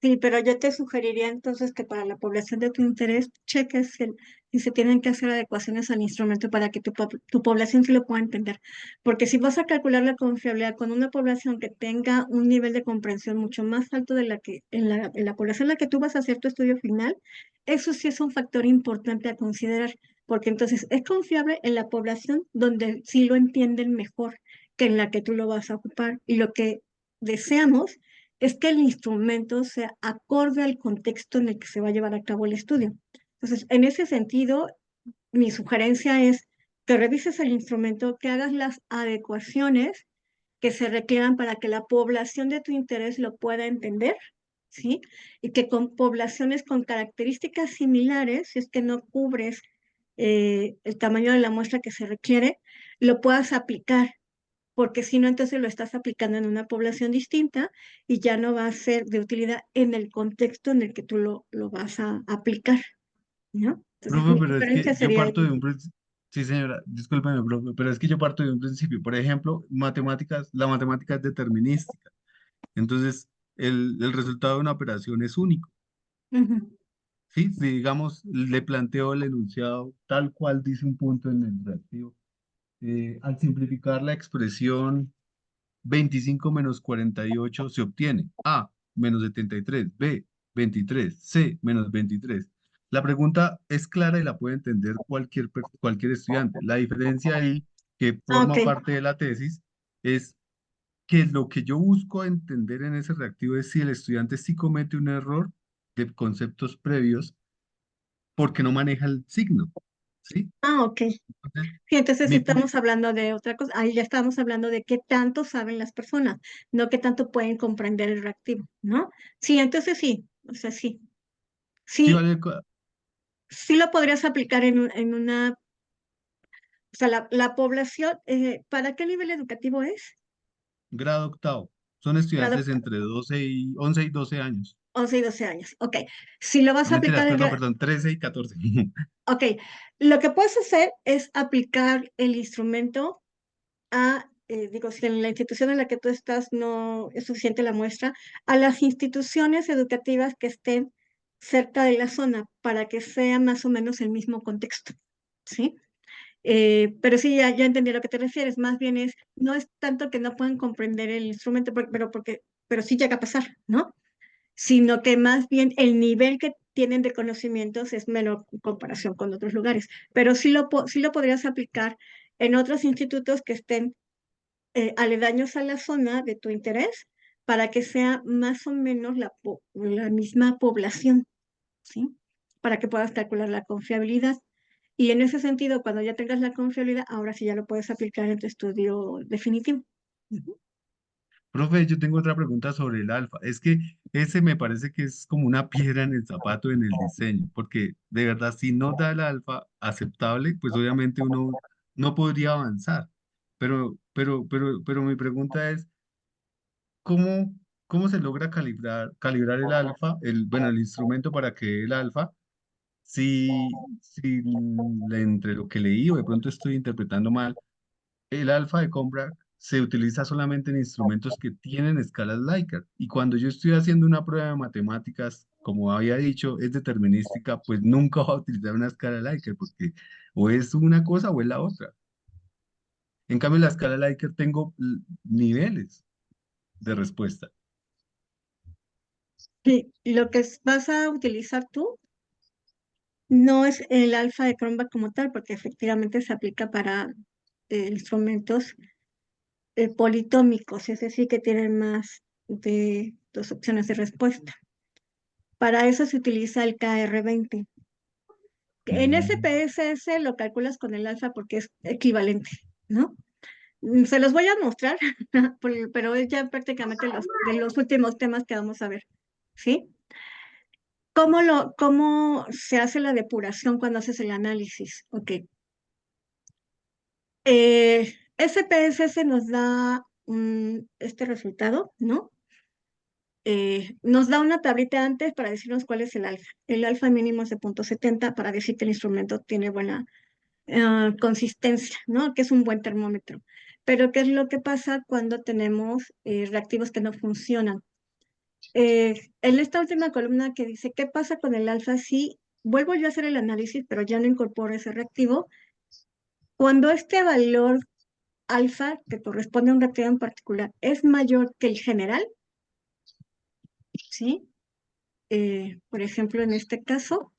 S1: Sí, pero yo te sugeriría entonces que para la población de tu interés cheques si se tienen que hacer adecuaciones al instrumento para que tu población sí lo pueda entender. Porque si vas a calcular la confiabilidad con una población que tenga un nivel de comprensión mucho más alto de la que en la población en la que tú vas a hacer tu estudio final, eso sí es un factor importante a considerar, porque entonces es confiable en la población donde sí lo entienden mejor que en la que tú lo vas a ocupar. Y lo que deseamos es que el instrumento sea acorde al contexto en el que se va a llevar a cabo el estudio. Entonces, en ese sentido, mi sugerencia es que revises el instrumento, que hagas las adecuaciones que se requieran para que la población de tu interés lo pueda entender, ¿sí? Y que con poblaciones con características similares, si es que no cubres el tamaño de la muestra que se requiere, lo puedas aplicar porque si no, entonces lo estás aplicando en una población distinta y ya no va a ser de utilidad en el contexto en el que tú lo vas a aplicar, ¿no? Entonces,
S5: Profe,
S1: mi
S5: pero es que
S1: preferencia
S5: yo
S1: sería
S5: parto de
S1: ahí.
S5: un principio. Sí, señora, discúlpeme, profe, pero es que yo parto de un principio. Por ejemplo, matemáticas, la matemática es determinística. Entonces, el resultado de una operación es único.
S1: Ujú.
S5: ¿Sí? Si digamos, le planteo el enunciado tal cual dice un punto en el reactivo. Al simplificar la expresión 25 menos 48 se obtiene A menos 73, B 23, C menos 23. La pregunta es clara y la puede entender cualquier estudiante. La diferencia ahí, que
S1: Ah, ok.
S5: forma parte de la tesis, es que lo que yo busco entender en ese reactivo es si el estudiante sí comete un error de conceptos previos porque no maneja el signo. ¿Sí?
S1: Ah, ok.
S5: Entonces,
S1: Sí, entonces
S5: mi punto,
S1: estamos hablando de otra cosa. Ahí ya estamos hablando de qué tanto saben las personas, no qué tanto pueden comprender el reactivo, ¿no? Sí, entonces sí, o sea, sí.
S5: sí
S1: Sí,
S5: vale,
S1: sí lo podrías aplicar en una, o sea, la población, ¿para qué nivel educativo es?
S5: grado octavo. Son
S1: Grado
S5: estudiantes
S1: octavo,
S5: entre 11 y 12 años.
S1: 11 y 12 años. Ok. Si lo
S5: No
S1: vas a
S5: mentiras,
S1: aplicar
S5: perdón, perdón, 13 y 14.
S1: ok, lo que puedes hacer es aplicar el instrumento digo, si en la institución en la que tú estás no es suficiente la muestra, a las instituciones educativas que estén cerca de la zona para que sea más o menos el mismo contexto, ¿sí? Pero sí, ya entendí a lo que te refieres, más bien no es tanto que no puedan comprender el instrumento, pero sí llega a pasar, ¿no? Sino que más bien el nivel que tienen de conocimientos es menor en comparación con otros lugares, pero sí lo podrías aplicar en otros institutos que estén aledaños a la zona de tu interés para que sea más o menos la misma población, ¿sí? Para que puedas calcular la confiabilidad. Y en ese sentido, cuando ya tengas la confiabilidad, ahora sí ya lo puedes aplicar en tu estudio definitivo. Ujú.
S5: Profe, yo tengo otra pregunta sobre el alfa. Es que ese me parece que es como una piedra en el zapato en el diseño, porque de verdad, si no da el alfa aceptable, pues obviamente uno no podría avanzar. Pero mi pregunta es, ¿cómo, cómo se logra calibrar el alfa, bueno, el instrumento para que dé el alfa? Si entre lo que leí o de pronto estoy interpretando mal, el alfa de Cranbrook se utiliza solamente en instrumentos que tienen escalas Likert. Y cuando yo estoy haciendo una prueba de matemáticas, como había dicho, es determinística, pues nunca voy a utilizar una escala Likert porque o es una cosa o es la otra. En cambio, en la escala Likert tengo niveles de respuesta.
S1: Sí, lo que vas a utilizar tú no es el alfa de Cronbach como tal, porque efectivamente se aplica para instrumentos politómicos, es decir, que tienen más de dos opciones de respuesta. Para eso se utiliza el KR20. En
S5: Mm.
S1: SPSS lo calculas con el alfa porque es equivalente, ¿no? Se los voy a mostrar, pero es ya prácticamente de los últimos temas que vamos a ver, ¿sí? ¿Cómo se hace la depuración cuando haces el análisis? Ok. SPSS nos da este resultado, ¿no? Nos da una tablita antes para decirnos cuál es el alfa. El alfa mínimo es de 0.70 para decir que el instrumento tiene buena consistencia, ¿no? Que es un buen termómetro. Pero ¿qué es lo que pasa cuando tenemos reactivos que no funcionan? En esta última columna que dice, ¿qué pasa con el alfa si vuelvo yo a hacer el análisis, pero ya no incorporo ese reactivo? Cuando este valor alfa, que corresponde a un reactivo en particular, es mayor que el general, ¿sí? Por ejemplo, en este caso,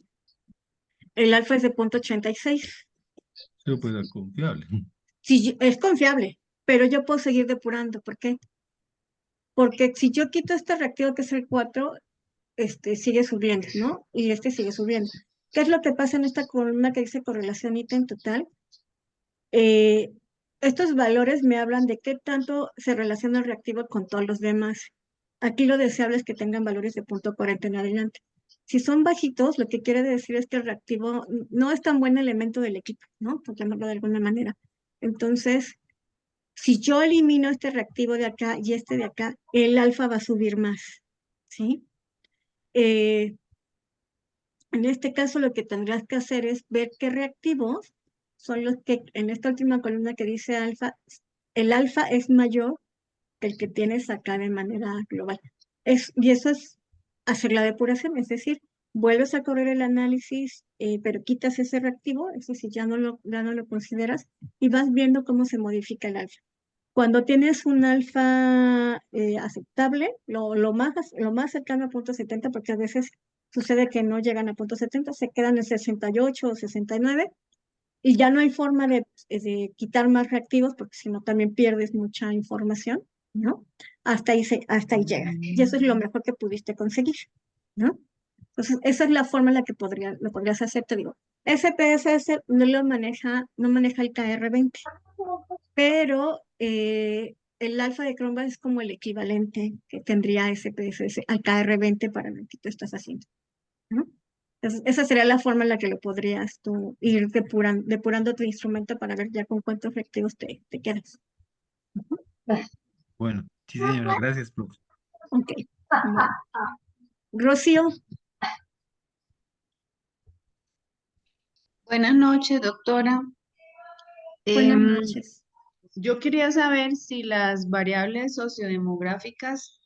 S1: el alfa es de 0.86.
S5: Súper confiable.
S1: Sí, es confiable, pero yo puedo seguir depurando. ¿Por qué? Porque si yo quito este reactivo que es el 4, sigue subiendo, ¿no? Y este sigue subiendo. ¿Qué es lo que pasa en esta columna que dice correlación ítem total? Eh, Estos valores me hablan de qué tanto se relaciona el reactivo con todos los demás. Aquí lo deseable es que tengan valores de 0.40 en adelante. Si son bajitos, lo que quiere decir es que el reactivo no es tan buen elemento del equipo, ¿no? Por llamarlo de alguna manera. Entonces, si yo elimino este reactivo de acá y este de acá, el alfa va a subir más, ¿sí? Eh, En este caso, lo que tendrás que hacer es ver qué reactivos son los que, en esta última columna que dice alfa, el alfa es mayor que el que tienes acá de manera global. Y eso es hacer la depuración, es decir, vuelves a correr el análisis, pero quitas ese reactivo, es decir, ya no lo consideras, y vas viendo cómo se modifica el alfa. Cuando tienes un alfa aceptable, lo más cercano a 0.70, porque a veces sucede que no llegan a 0.70, se quedan en 68 o 69, y ya no hay forma de quitar más reactivos, porque si no también pierdes mucha información, ¿no? Hasta ahí llegas. Y eso es lo mejor que pudiste conseguir, ¿no? Entonces, esa es la forma en la que lo podrías hacer, te digo. SPSS no maneja el KR20, pero el alfa de Cronbach es como el equivalente que tendría SPSS al KR20 para lo que tú estás haciendo, ¿no? Entonces, esa sería la forma en la que lo podrías tú ir depurando tu instrumento para ver ya con cuántos reactivos te quedas. Ujú.
S5: Bueno, sí, señora, gracias, profe.
S1: Ok. Bueno. Rocío,
S6: Buenas noches, doctora.
S1: buenas
S6: Em,
S1: noches.
S6: yo quería saber si las variables sociodemográficas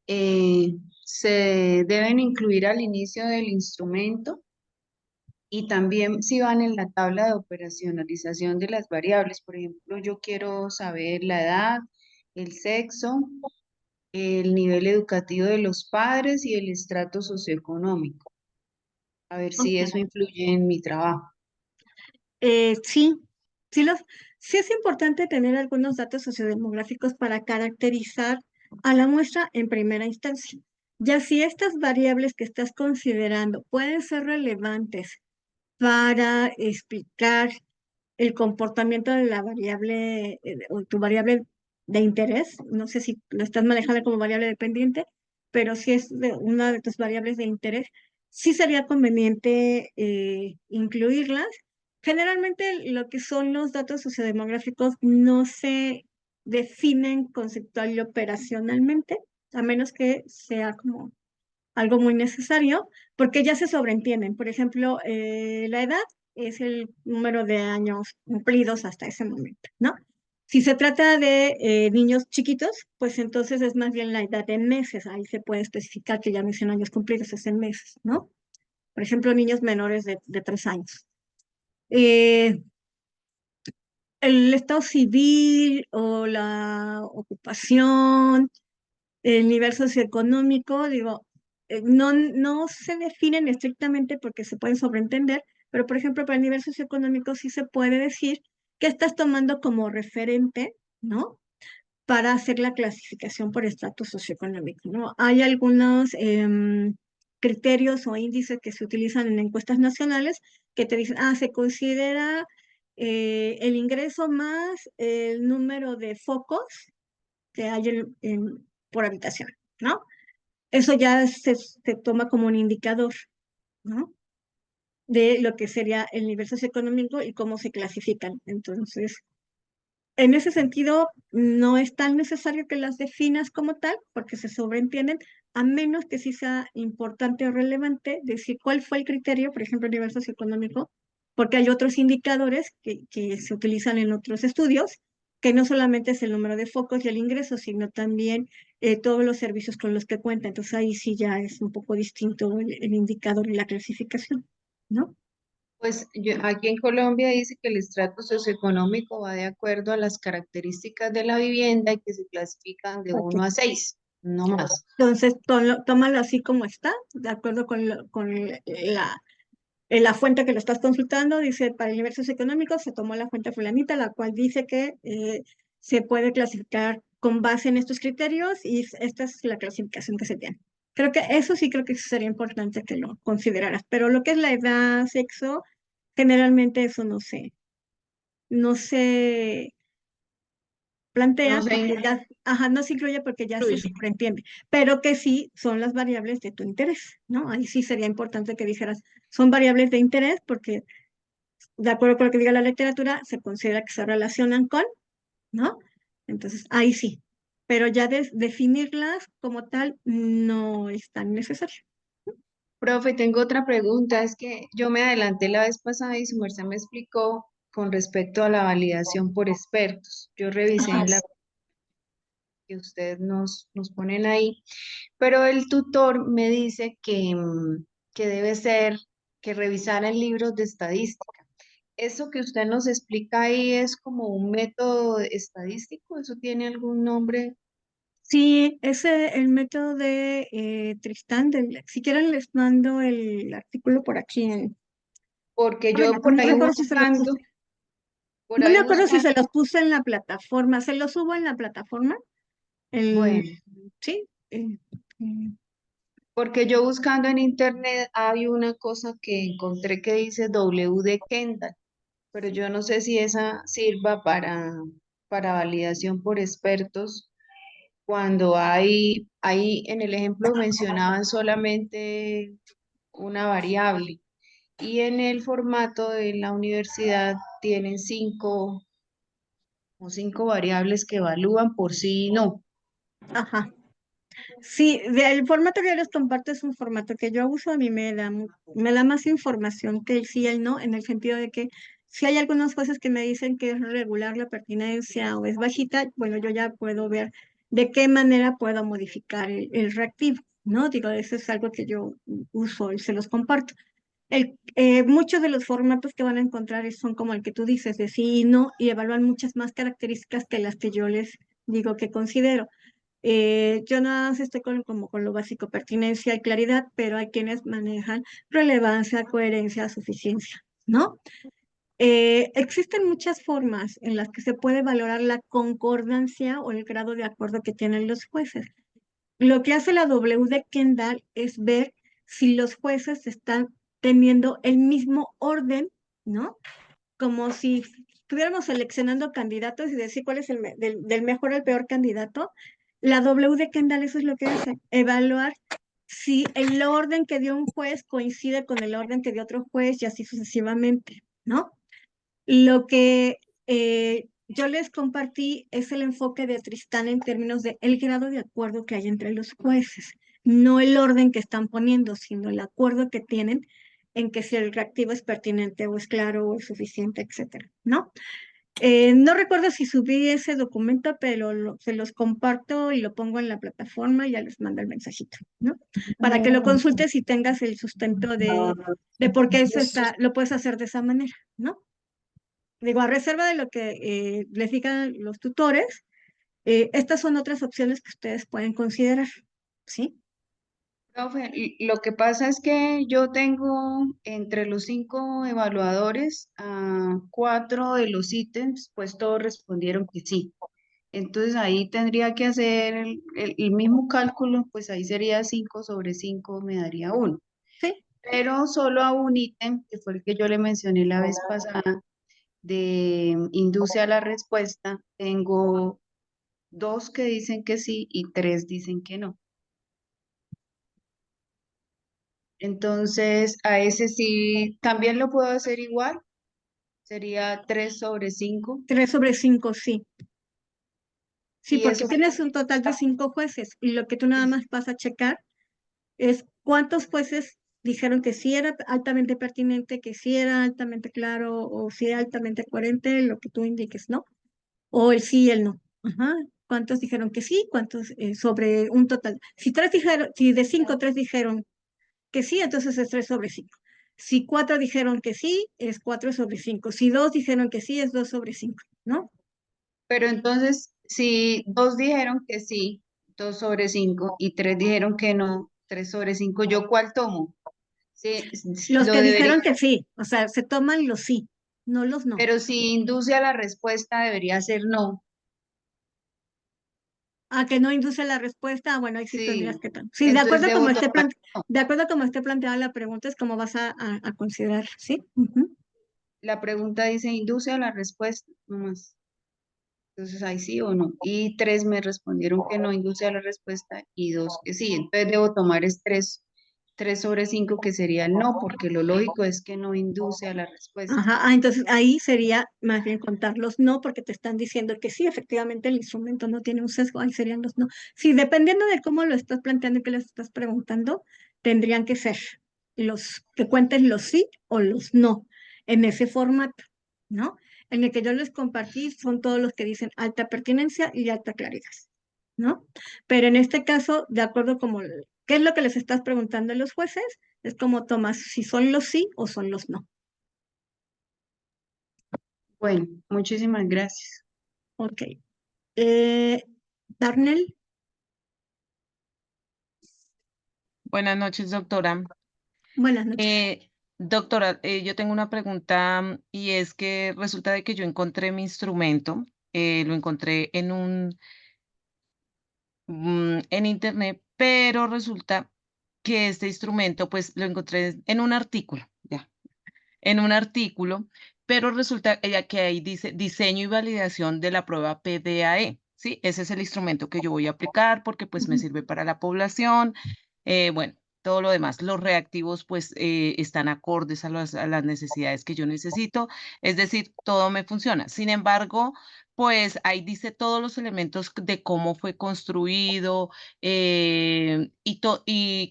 S6: eh, se deben incluir al inicio del instrumento y también si van en la tabla de operacionalización de las variables. Por ejemplo, yo quiero saber la edad, el sexo, el nivel educativo de los padres y el estrato socioeconómico. A ver si
S1: Ok.
S6: eso influye en mi trabajo.
S1: Sí, sí, sí es importante tener algunos datos sociodemográficos para caracterizar a la muestra en primera instancia. Ya si estas variables que estás considerando pueden ser relevantes para explicar el comportamiento de la variable o tu variable de interés, no sé si lo estás manejando como variable dependiente, pero si es una de tus variables de interés, sí sería conveniente incluirlas. Generalmente lo que son los datos sociodemográficos no se definen conceptual y operacionalmente, a menos que sea como algo muy necesario, porque ya se sobreentienden. Por ejemplo, la edad es el número de años cumplidos hasta ese momento, ¿no? Si se trata de niños chiquitos, pues entonces es más bien la edad en meses. Ahí se puede especificar que ya no son años cumplidos, es en meses, ¿no? Por ejemplo, niños menores de 3 años. Eh, el estado civil o la ocupación, el nivel socioeconómico, digo, no se definen estrictamente porque se pueden sobreentender, pero por ejemplo, para el nivel socioeconómico sí se puede decir que estás tomando como referente, ¿no? Para hacer la clasificación por estatus socioeconómico, ¿no? Hay algunos criterios o índices que se utilizan en encuestas nacionales que te dicen, se considera el ingreso más el número de focos que hay por habitación, ¿no? Eso ya se toma como un indicador, ¿no? De lo que sería el nivel socioeconómico y cómo se clasifican. Entonces, en ese sentido, no es tan necesario que las definas como tal, porque se sobreentienden, a menos que sí sea importante o relevante decir cuál fue el criterio, por ejemplo, a nivel socioeconómico, porque hay otros indicadores que se utilizan en otros estudios, que no solamente es el número de focos y el ingreso, sino también todos los servicios con los que cuenta. Entonces ahí sí ya es un poco distinto el indicador y la clasificación, ¿no?
S6: Pues aquí en Colombia dice que el estrato socioeconómico va de acuerdo a las características de la vivienda y que se clasifican de
S1: Ok.
S6: 1 a 6, no más.
S1: Entonces, tómalo así como está, de acuerdo con la fuente que lo estás consultando. Dice, para el nivel socioeconómico se tomó la fuente fulanita, la cual dice que se puede clasificar con base en estos criterios y esta es la clasificación que se tiene. Creo que sería importante que lo consideraras, pero lo que es la edad, sexo, generalmente eso no se
S6: No
S1: plantea
S6: se
S1: porque ya, ajá, no se incluye porque ya se
S6: incluye.
S1: sobreentiende, pero que sí son las variables de tu interés, ¿no? Ahí sí sería importante que dijeras, son variables de interés porque, de acuerdo con lo que diga la literatura, se considera que se relacionan con, ¿no? Entonces, ahí sí, pero ya definirlas como tal no es tan necesario.
S6: Profe, tengo otra pregunta. Es que yo me adelanté la vez pasada y su merced me explicó con respecto a la validación por expertos. Yo revisé
S1: Ajá.
S6: en la que ustedes nos ponen ahí, pero el tutor me dice que debe ser que revisaran libros de estadística. ¿Eso que usted nos explica ahí es como un método estadístico? ¿Eso tiene algún nombre?
S1: Sí, ese el método de Tristán. Si quieren les mando el artículo por aquí en
S6: Porque
S1: correo.
S6: yo
S1: No recuerdo si se lo puse.
S6: por
S1: No me
S6: ahí
S1: acuerdo si
S6: buscando,
S1: se los puse en la plataforma. ¿Se los subo en la plataforma? El,
S6: bueno.
S1: sí.
S6: Porque yo buscando en internet hay una cosa que encontré que dice W de Kendall, pero yo no sé si esa sirva para validación por expertos cuando hay en el ejemplo mencionaban solamente una variable y en el formato de la universidad tienen cinco variables que evalúan por sí y no.
S1: Ajá. Sí, el formato que yo les comparto es un formato que yo uso. A mí me da más información que el sí y el no, en el sentido de que si hay algunas cosas que me dicen que es regular la pertinencia o es bajita, bueno, yo ya puedo ver de qué manera puedo modificar el reactivo, ¿no? Digo, eso es algo que yo uso y se los comparto. Muchos de los formatos que van a encontrar son como el que tú dices, de sí y no, y evalúan muchas más características que las que yo les digo que considero. Yo nada más estoy como con lo básico, pertinencia y claridad, pero hay quienes manejan relevancia, coherencia, suficiencia, ¿no? Existen muchas formas en las que se puede valorar la concordancia o el grado de acuerdo que tienen los jueces. Lo que hace la W de Kendall es ver si los jueces están teniendo el mismo orden, ¿no? Como si estuviéramos seleccionando candidatos y decir cuál es del mejor al peor candidato. La W de Kendall eso es lo que hace, evaluar si el orden que dio un juez coincide con el orden que dio otro juez y así sucesivamente, ¿no? Lo que yo les compartí es el enfoque de Tristán en términos de el grado de acuerdo que hay entre los jueces, no el orden que están poniendo, sino el acuerdo que tienen en que si el reactivo es pertinente o es claro o es suficiente, etcétera, ¿no? No recuerdo si subí ese documento, pero se los comparto y lo pongo en la plataforma y ya les mando el mensajito, ¿no? Para que lo consultes y tengas el sustento de por qué lo puedes hacer de esa manera, ¿no? Digo, a reserva de lo que les digan los tutores, estas son otras opciones que ustedes pueden considerar, ¿sí?
S6: Profe, lo que pasa es que yo tengo entre los 5 evaluadores a 4 de los ítems, pues todos respondieron que sí. Entonces ahí tendría que hacer el mismo cálculo, pues ahí sería 5/5, me daría 1.
S1: Sí,
S6: Pero solo a un ítem, que fue el que yo le mencioné la vez pasada, de induce a la respuesta, tengo 2 que dicen que sí y 3 dicen que no. Entonces, a ese sí, también lo puedo hacer igual, sería 3/5.
S1: 3/5, sí. Sí,
S6: Y
S1: porque
S6: eso,
S1: tienes un total de 5 jueces y lo que tú nada más vas a checar es cuántos jueces dijeron que sí era altamente pertinente, que sí era altamente claro o sí era altamente coherente, lo que tú indiques, ¿no? O el sí y el no. Ajá. ¿Cuántos dijeron que sí? ¿Cuántos sobre un total? Si de 5, 3 dijeron que sí, entonces es 3/5. Si 4 dijeron que sí, es 4/5. Si 2 dijeron que sí, es 2/5, ¿no?
S6: pero entonces, si 2 dijeron que sí, 2/5, y 3 dijeron que no, 3/5, ¿yo cuál tomo? Sí,
S1: Los
S6: lo
S1: que
S6: debería,
S1: dijeron que sí, o sea, se toman los sí, no los no.
S6: pero si induce a la respuesta, debería ser no.
S1: A que no induce la respuesta, bueno, ahí sí tendrías
S6: Sí,
S1: que Sí,
S6: entonces debo tomar no.
S1: de acuerdo a cómo esté planteada la pregunta, es cómo vas a considerar, ¿sí? Ujú.
S6: La pregunta dice induce a la respuesta, nomás. Entonces, ahí sí o no. Y 3 me respondieron que no induce a la respuesta y 2 que sí. Entonces debo tomar es 3/5 que sería el no, porque lo lógico es que no induce a la respuesta.
S1: Ajá, entonces ahí sería más bien contar los no, porque te están diciendo que sí, efectivamente el instrumento no tiene un sesgo, ahí serían los no. Sí, dependiendo de cómo lo estás planteando y qué les estás preguntando, tendrían que ser, que cuenten los sí o los no en ese formato, ¿no? En el que yo les compartí son todos los que dicen alta pertinencia y alta claridad, ¿no? Pero en este caso, de acuerdo como, ¿qué es lo que les estás preguntando a los jueces? Es como tomas si son los sí o son los no.
S6: Bueno, muchísimas gracias.
S1: Ok. Darnell,
S7: Buenas noches, doctora.
S1: buenas noches.
S7: Doctora, yo tengo una pregunta y es que resulta de que yo encontré mi instrumento, lo encontré en internet, pero resulta que este instrumento, pues lo encontré en un artículo, ya, en un artículo, pero resulta que ahí dice diseño y validación de la prueba PDAE, ¿sí? Ese es el instrumento que yo voy a aplicar porque pues me sirve para la población, bueno, todo lo demás. Los reactivos pues están acordes a las necesidades que yo necesito, es decir, todo me funciona. Sin embargo, pues ahí dice todos los elementos de cómo fue construido y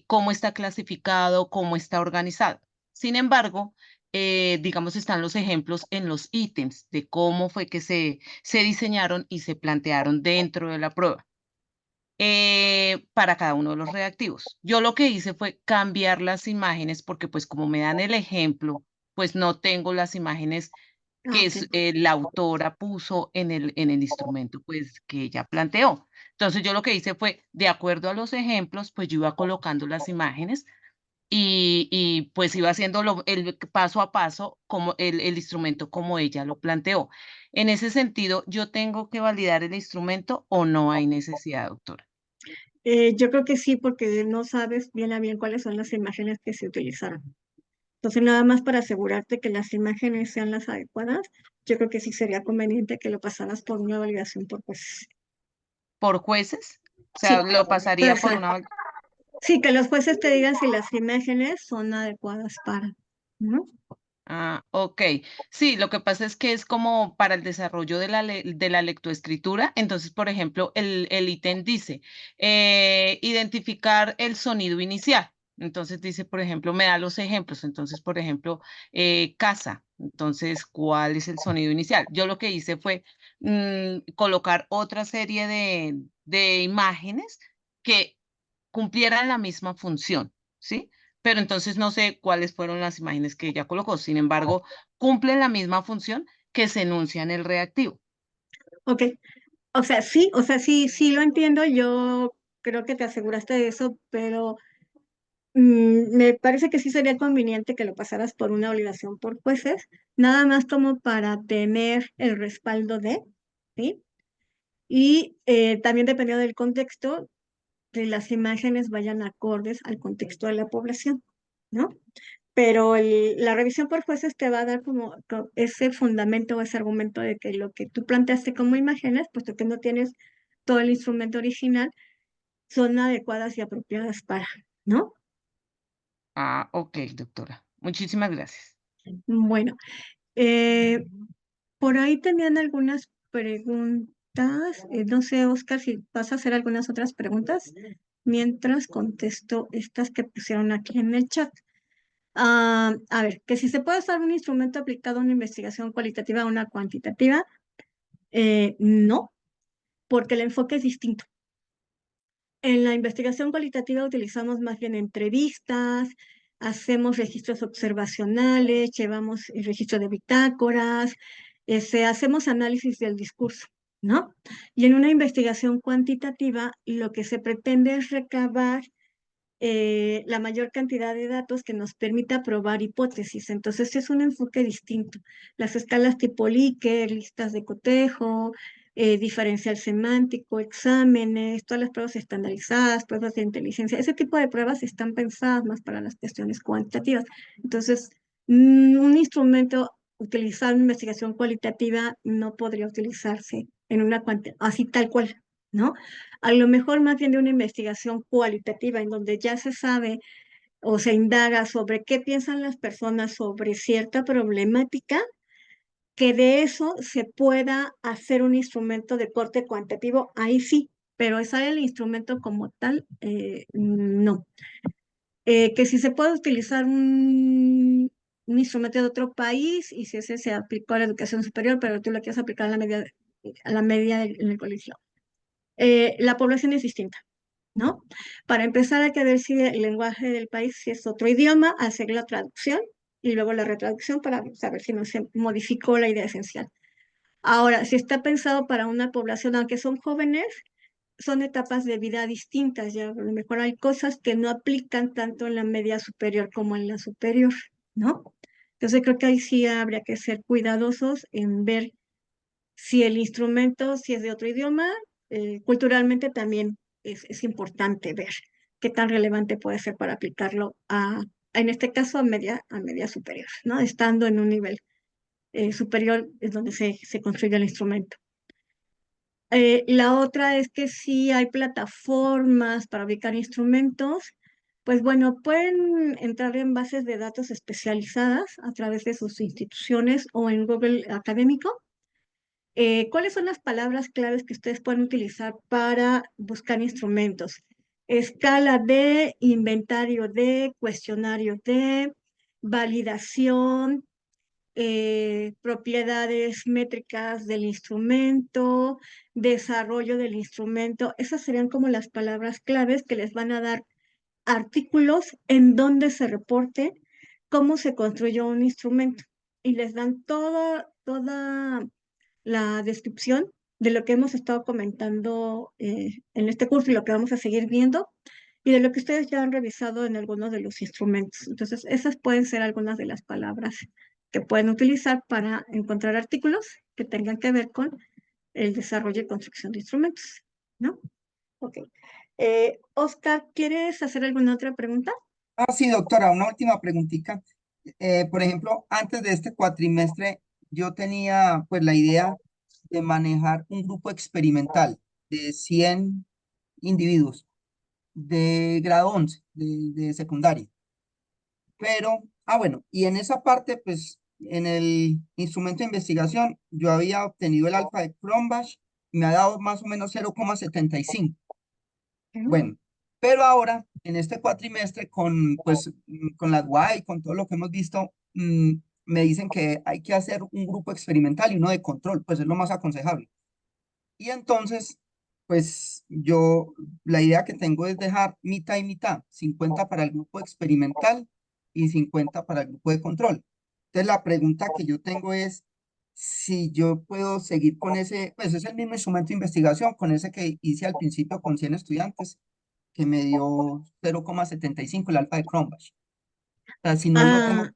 S7: cómo está clasificado, cómo está organizado. Sin embargo, digamos, están los ejemplos en los ítems de cómo fue que se diseñaron y se plantearon dentro de la prueba para cada uno de los reactivos. Yo lo que hice fue cambiar las imágenes porque pues como me dan el ejemplo, pues no tengo las imágenes que
S1: Ok.
S7: la autora puso en el instrumento pues que ella planteó. Entonces yo lo que hice fue, de acuerdo a los ejemplos, pues yo iba colocando las imágenes y pues iba haciendo el paso a paso como el instrumento como ella lo planteó. En ese sentido, ¿yo tengo que validar el instrumento o no hay necesidad, doctora?
S1: Yo creo que sí, porque no sabes bien a bien cuáles son las imágenes que se utilizaron. Entonces, nada más para asegurarte que las imágenes sean las adecuadas, yo creo que sí sería conveniente que lo pasaras por una validación por jueces.
S7: ¿Por jueces? O
S1: Sí,
S7: sea, lo pasaría por
S1: perfecto.
S7: una...
S1: Sí, que los jueces te digan si las imágenes son adecuadas para, ¿no?
S7: Ah, ok. Sí, lo que pasa es que es como para el desarrollo de de la lectoescritura. Entonces, por ejemplo, el ítem dice identificar el sonido inicial. Entonces dice, por ejemplo, me da los ejemplos. Entonces, por ejemplo, casa. Entonces, ¿cuál es el sonido inicial? Yo lo que hice fue colocar otra serie de imágenes que cumplieran la misma función, ¿sí? Pero entonces no sé cuáles fueron las imágenes que ella colocó. Sin embargo, cumplen la misma función que se enuncia en el reactivo.
S1: Ok, o sea, sí, sí lo entiendo, yo creo que te aseguraste de eso, pero me parece que sí sería conveniente que lo pasaras por una obligación por jueces, nada más como para tener el respaldo de, ¿sí? Y también dependiendo del contexto, que las imágenes vayan acordes al contexto de la población, ¿no? Pero la revisión por jueces te va a dar como ese fundamento o ese argumento de que lo que tú planteaste como imágenes, puesto que no tienes todo el instrumento original, son adecuadas y apropiadas para, ¿no?
S7: Ah, ok, doctora. Muchísimas gracias.
S1: Bueno, eh, por ahí tenían algunas preguntas. No sé, Oscar, si vas a hacer algunas otras preguntas mientras contesto estas que pusieron aquí en el chat. A ver, que si se puede usar un instrumento aplicado a una investigación cualitativa o una cuantitativa, no, porque el enfoque es distinto. En la investigación cualitativa utilizamos más bien entrevistas, hacemos registros observacionales, llevamos el registro de bitácoras, hacemos análisis del discurso, ¿no? Y en una investigación cuantitativa, lo que se pretende es recabar la mayor cantidad de datos que nos permita probar hipótesis. Entonces es un enfoque distinto. Las escalas tipo Likert, listas de cotejo, diferencial semántico, exámenes, todas las pruebas estandarizadas, pruebas de inteligencia, ese tipo de pruebas están pensadas más para las cuestiones cuantitativas. Entonces, un instrumento utilizado en investigación cualitativa no podría utilizarse en una así tal cual, ¿no? A lo mejor más bien de una investigación cualitativa en donde ya se sabe o se indaga sobre qué piensan las personas sobre cierta problemática, que de eso se pueda hacer un instrumento de corte cuantitativo, ahí sí, pero esa el instrumento como tal, no. Que si se puede utilizar un instrumento de otro país y si ese se aplicó a la educación superior, pero tú lo quieres aplicar a la media en el colegio. La población es distinta, ¿no? Para empezar hay que ver si el lenguaje del país, si es otro idioma, hacer la traducción y luego la retraducción para saber si no se modificó la idea esencial. Ahora, si está pensado para una población, aunque son jóvenes, son etapas de vida distintas, ya a lo mejor hay cosas que no aplican tanto en la media superior como en la superior, ¿no? Entonces creo que ahí sí habría que ser cuidadosos en ver si el instrumento, si es de otro idioma, culturalmente también es importante ver qué tan relevante puede ser para aplicarlo en este caso, a media superior, ¿no? Estando en un nivel superior es donde se construye el instrumento. La otra es que si hay plataformas para ubicar instrumentos, pues bueno, pueden entrar en bases de datos especializadas a través de sus instituciones o en Google Académico. ¿Cuáles son las palabras claves que ustedes pueden utilizar para buscar instrumentos? Escala de, inventario de, cuestionario de, validación, propiedades métricas del instrumento, desarrollo del instrumento. Esas serían como las palabras claves que les van a dar artículos en donde se reporte cómo se construyó un instrumento y les dan toda la descripción de lo que hemos estado comentando en este curso y lo que vamos a seguir viendo y de lo que ustedes ya han revisado en algunos de los instrumentos. Entonces, esas pueden ser algunas de las palabras que pueden utilizar para encontrar artículos que tengan que ver con el desarrollo y construcción de instrumentos, ¿no? Ok. Oscar, ¿quieres hacer alguna otra pregunta?
S2: Sí, doctora, una última preguntita. Por ejemplo, antes de este cuatrimestre, yo tenía pues la idea de manejar un grupo experimental de 100 individuos de grado 11, de secundaria. Pero, bueno, y en esa parte, pues, en el instrumento de investigación, yo había obtenido el alfa de Cronbach, me ha dado más o menos 0,75. Bueno, pero ahora, en este cuatrimestre, con las Y, con todo lo que hemos visto, me dicen que hay que hacer un grupo experimental y uno de control, pues es lo más aconsejable. Y entonces, pues la idea que tengo es dejar mitad y mitad, 50 para el grupo experimental y 50 para el grupo de control. Entonces, la pregunta que yo tengo es si yo puedo seguir con ese, pues es el mismo instrumento de investigación, con ese que hice al principio con 100 estudiantes, que me dio 0,75 el alfa de Cronbach. O sea, si no lo tengo
S1: Ah,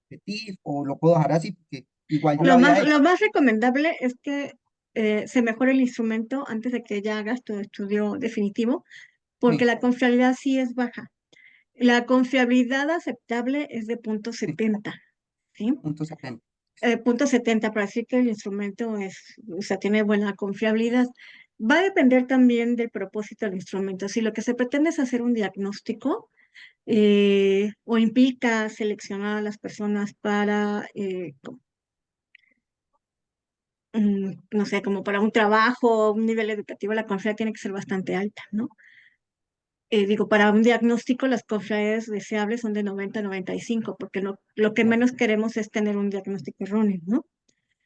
S2: que repetir o lo puedo dejar así, porque igual yo lo había hecho.
S1: lo más recomendable es que se mejore el instrumento antes de que ya hagas tu estudio definitivo, porque
S2: Sí,
S1: la confiabilidad sí es baja. La confiabilidad aceptable es de punto
S2: sí,
S1: 70, ¿sí?
S2: punto 70.
S1: Punto 70 para decir que el instrumento o sea, tiene buena confiabilidad. Va a depender también del propósito del instrumento. Si lo que se pretende es hacer un diagnóstico o implica seleccionar a las personas para, no sé, como para un trabajo, un nivel educativo, la confiabilidad tiene que ser bastante alta, ¿no? Digo, para un diagnóstico las confiabilidades deseables son de 90 a 95, porque lo que menos queremos es tener un diagnóstico erróneo, ¿no?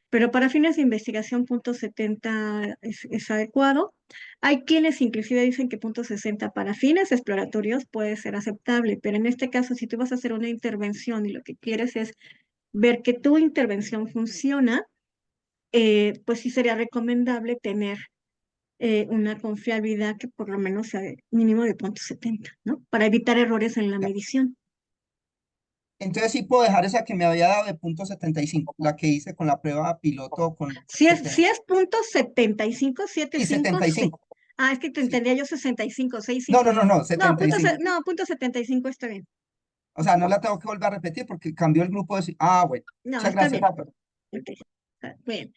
S1: Pero para fines de investigación, punto 70 es adecuado. Hay quienes inclusive dicen que punto 60 para fines exploratorios puede ser aceptable, pero en este caso, si tú vas a hacer una intervención y lo que quieres es ver que tu intervención funciona, pues sí sería recomendable tener una confiabilidad que por lo menos sea mínimo de punto 70, ¿no? Para evitar errores en la
S2: Ya.
S1: medición.
S2: Entonces sí puedo dejar esa que me había dado de punto 75, la que hice con la prueba piloto con
S1: Si
S2: 70.
S1: es punto 75,
S2: Sí,
S1: 75, sí.
S2: 75.
S1: Ah, es que te
S2: Sí.
S1: entendía yo 65,
S2: No, no,
S1: 65.
S2: no, no,
S1: No,
S2: 75.
S1: no, punto 75 está bien.
S2: O sea, no la tengo que volver a repetir porque cambió el grupo de... Bueno.
S1: No,
S2: Muchas
S1: está
S2: gracias,
S1: bien.
S2: doctor.
S1: Ok, está bien.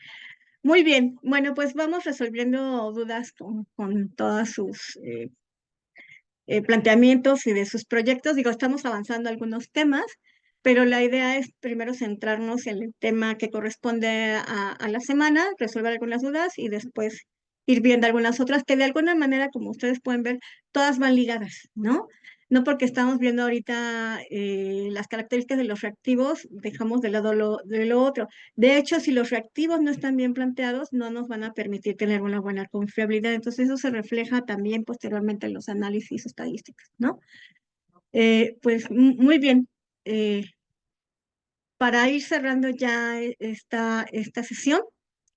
S1: Muy bien. Bueno, pues vamos resolviendo dudas con todas sus planteamientos y de sus proyectos. Digo, estamos avanzando algunos temas, pero la idea es primero centrarnos en el tema que corresponde a la semana, resolver algunas dudas y después ir viendo algunas otras que de alguna manera, como ustedes pueden ver, todas van ligadas, ¿no? No porque estamos viendo ahorita las características de los reactivos, dejamos de lado de lo otro. De hecho, si los reactivos no están bien planteados, no nos van a permitir tener una buena confiabilidad. Entonces, eso se refleja también posteriormente en los análisis estadísticos, ¿no? Pues muy bien. Para ir cerrando ya esta sesión,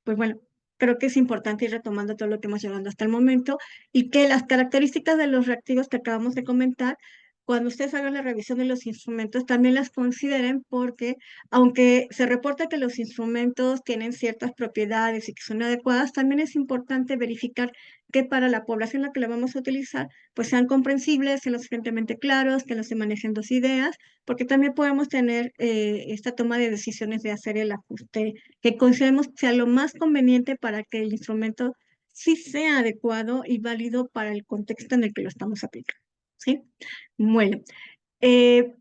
S1: pues bueno, creo que es importante ir retomando todo lo que hemos llevado hasta el momento y que las características de los reactivos que acabamos de comentar, cuando ustedes hagan la revisión de los instrumentos, también las consideren porque aunque se reporta que los instrumentos tienen ciertas propiedades y que son adecuadas, también es importante verificar que para la población a la que la vamos a utilizar, pues sean comprensibles, sean lo suficientemente claros, que no se manejen dos ideas, porque también podemos tener esta toma de decisiones de hacer el ajuste que consideremos que sea lo más conveniente para que el instrumento sí sea adecuado y válido para el contexto en el que lo estamos aplicando, ¿sí? Bueno,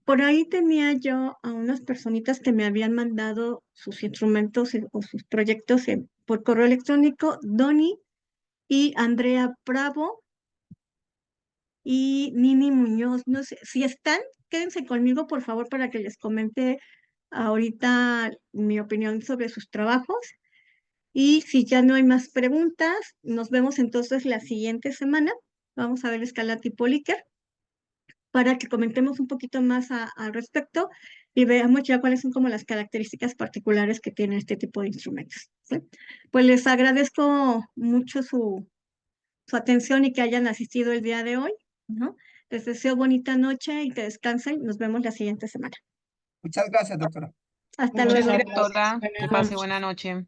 S1: por ahí tenía yo a unas personitas que me habían mandado sus instrumentos o sus proyectos por correo electrónico, Doni y Andrea Bravo y Nini Muñoz. No sé, si están, quédense conmigo, por favor, para que les comente ahorita mi opinión sobre sus trabajos. Y si ya no hay más preguntas, nos vemos entonces la siguiente semana. Vamos a ver la escala tipo Likert para que comentemos un poquito más al respecto y veamos ya cuáles son como las características particulares que tiene este tipo de instrumentos, ¿sí? Pues les agradezco mucho su atención y que hayan asistido el día de hoy, ¿no? Les deseo bonita noche y que descansen. Nos vemos la siguiente semana.
S2: Muchas gracias, doctora.
S1: Hasta
S7: Muchas
S1: luego.
S7: gracias, doctora.
S1: Buenas
S7: Que pase
S1: noches.
S7: buena noche.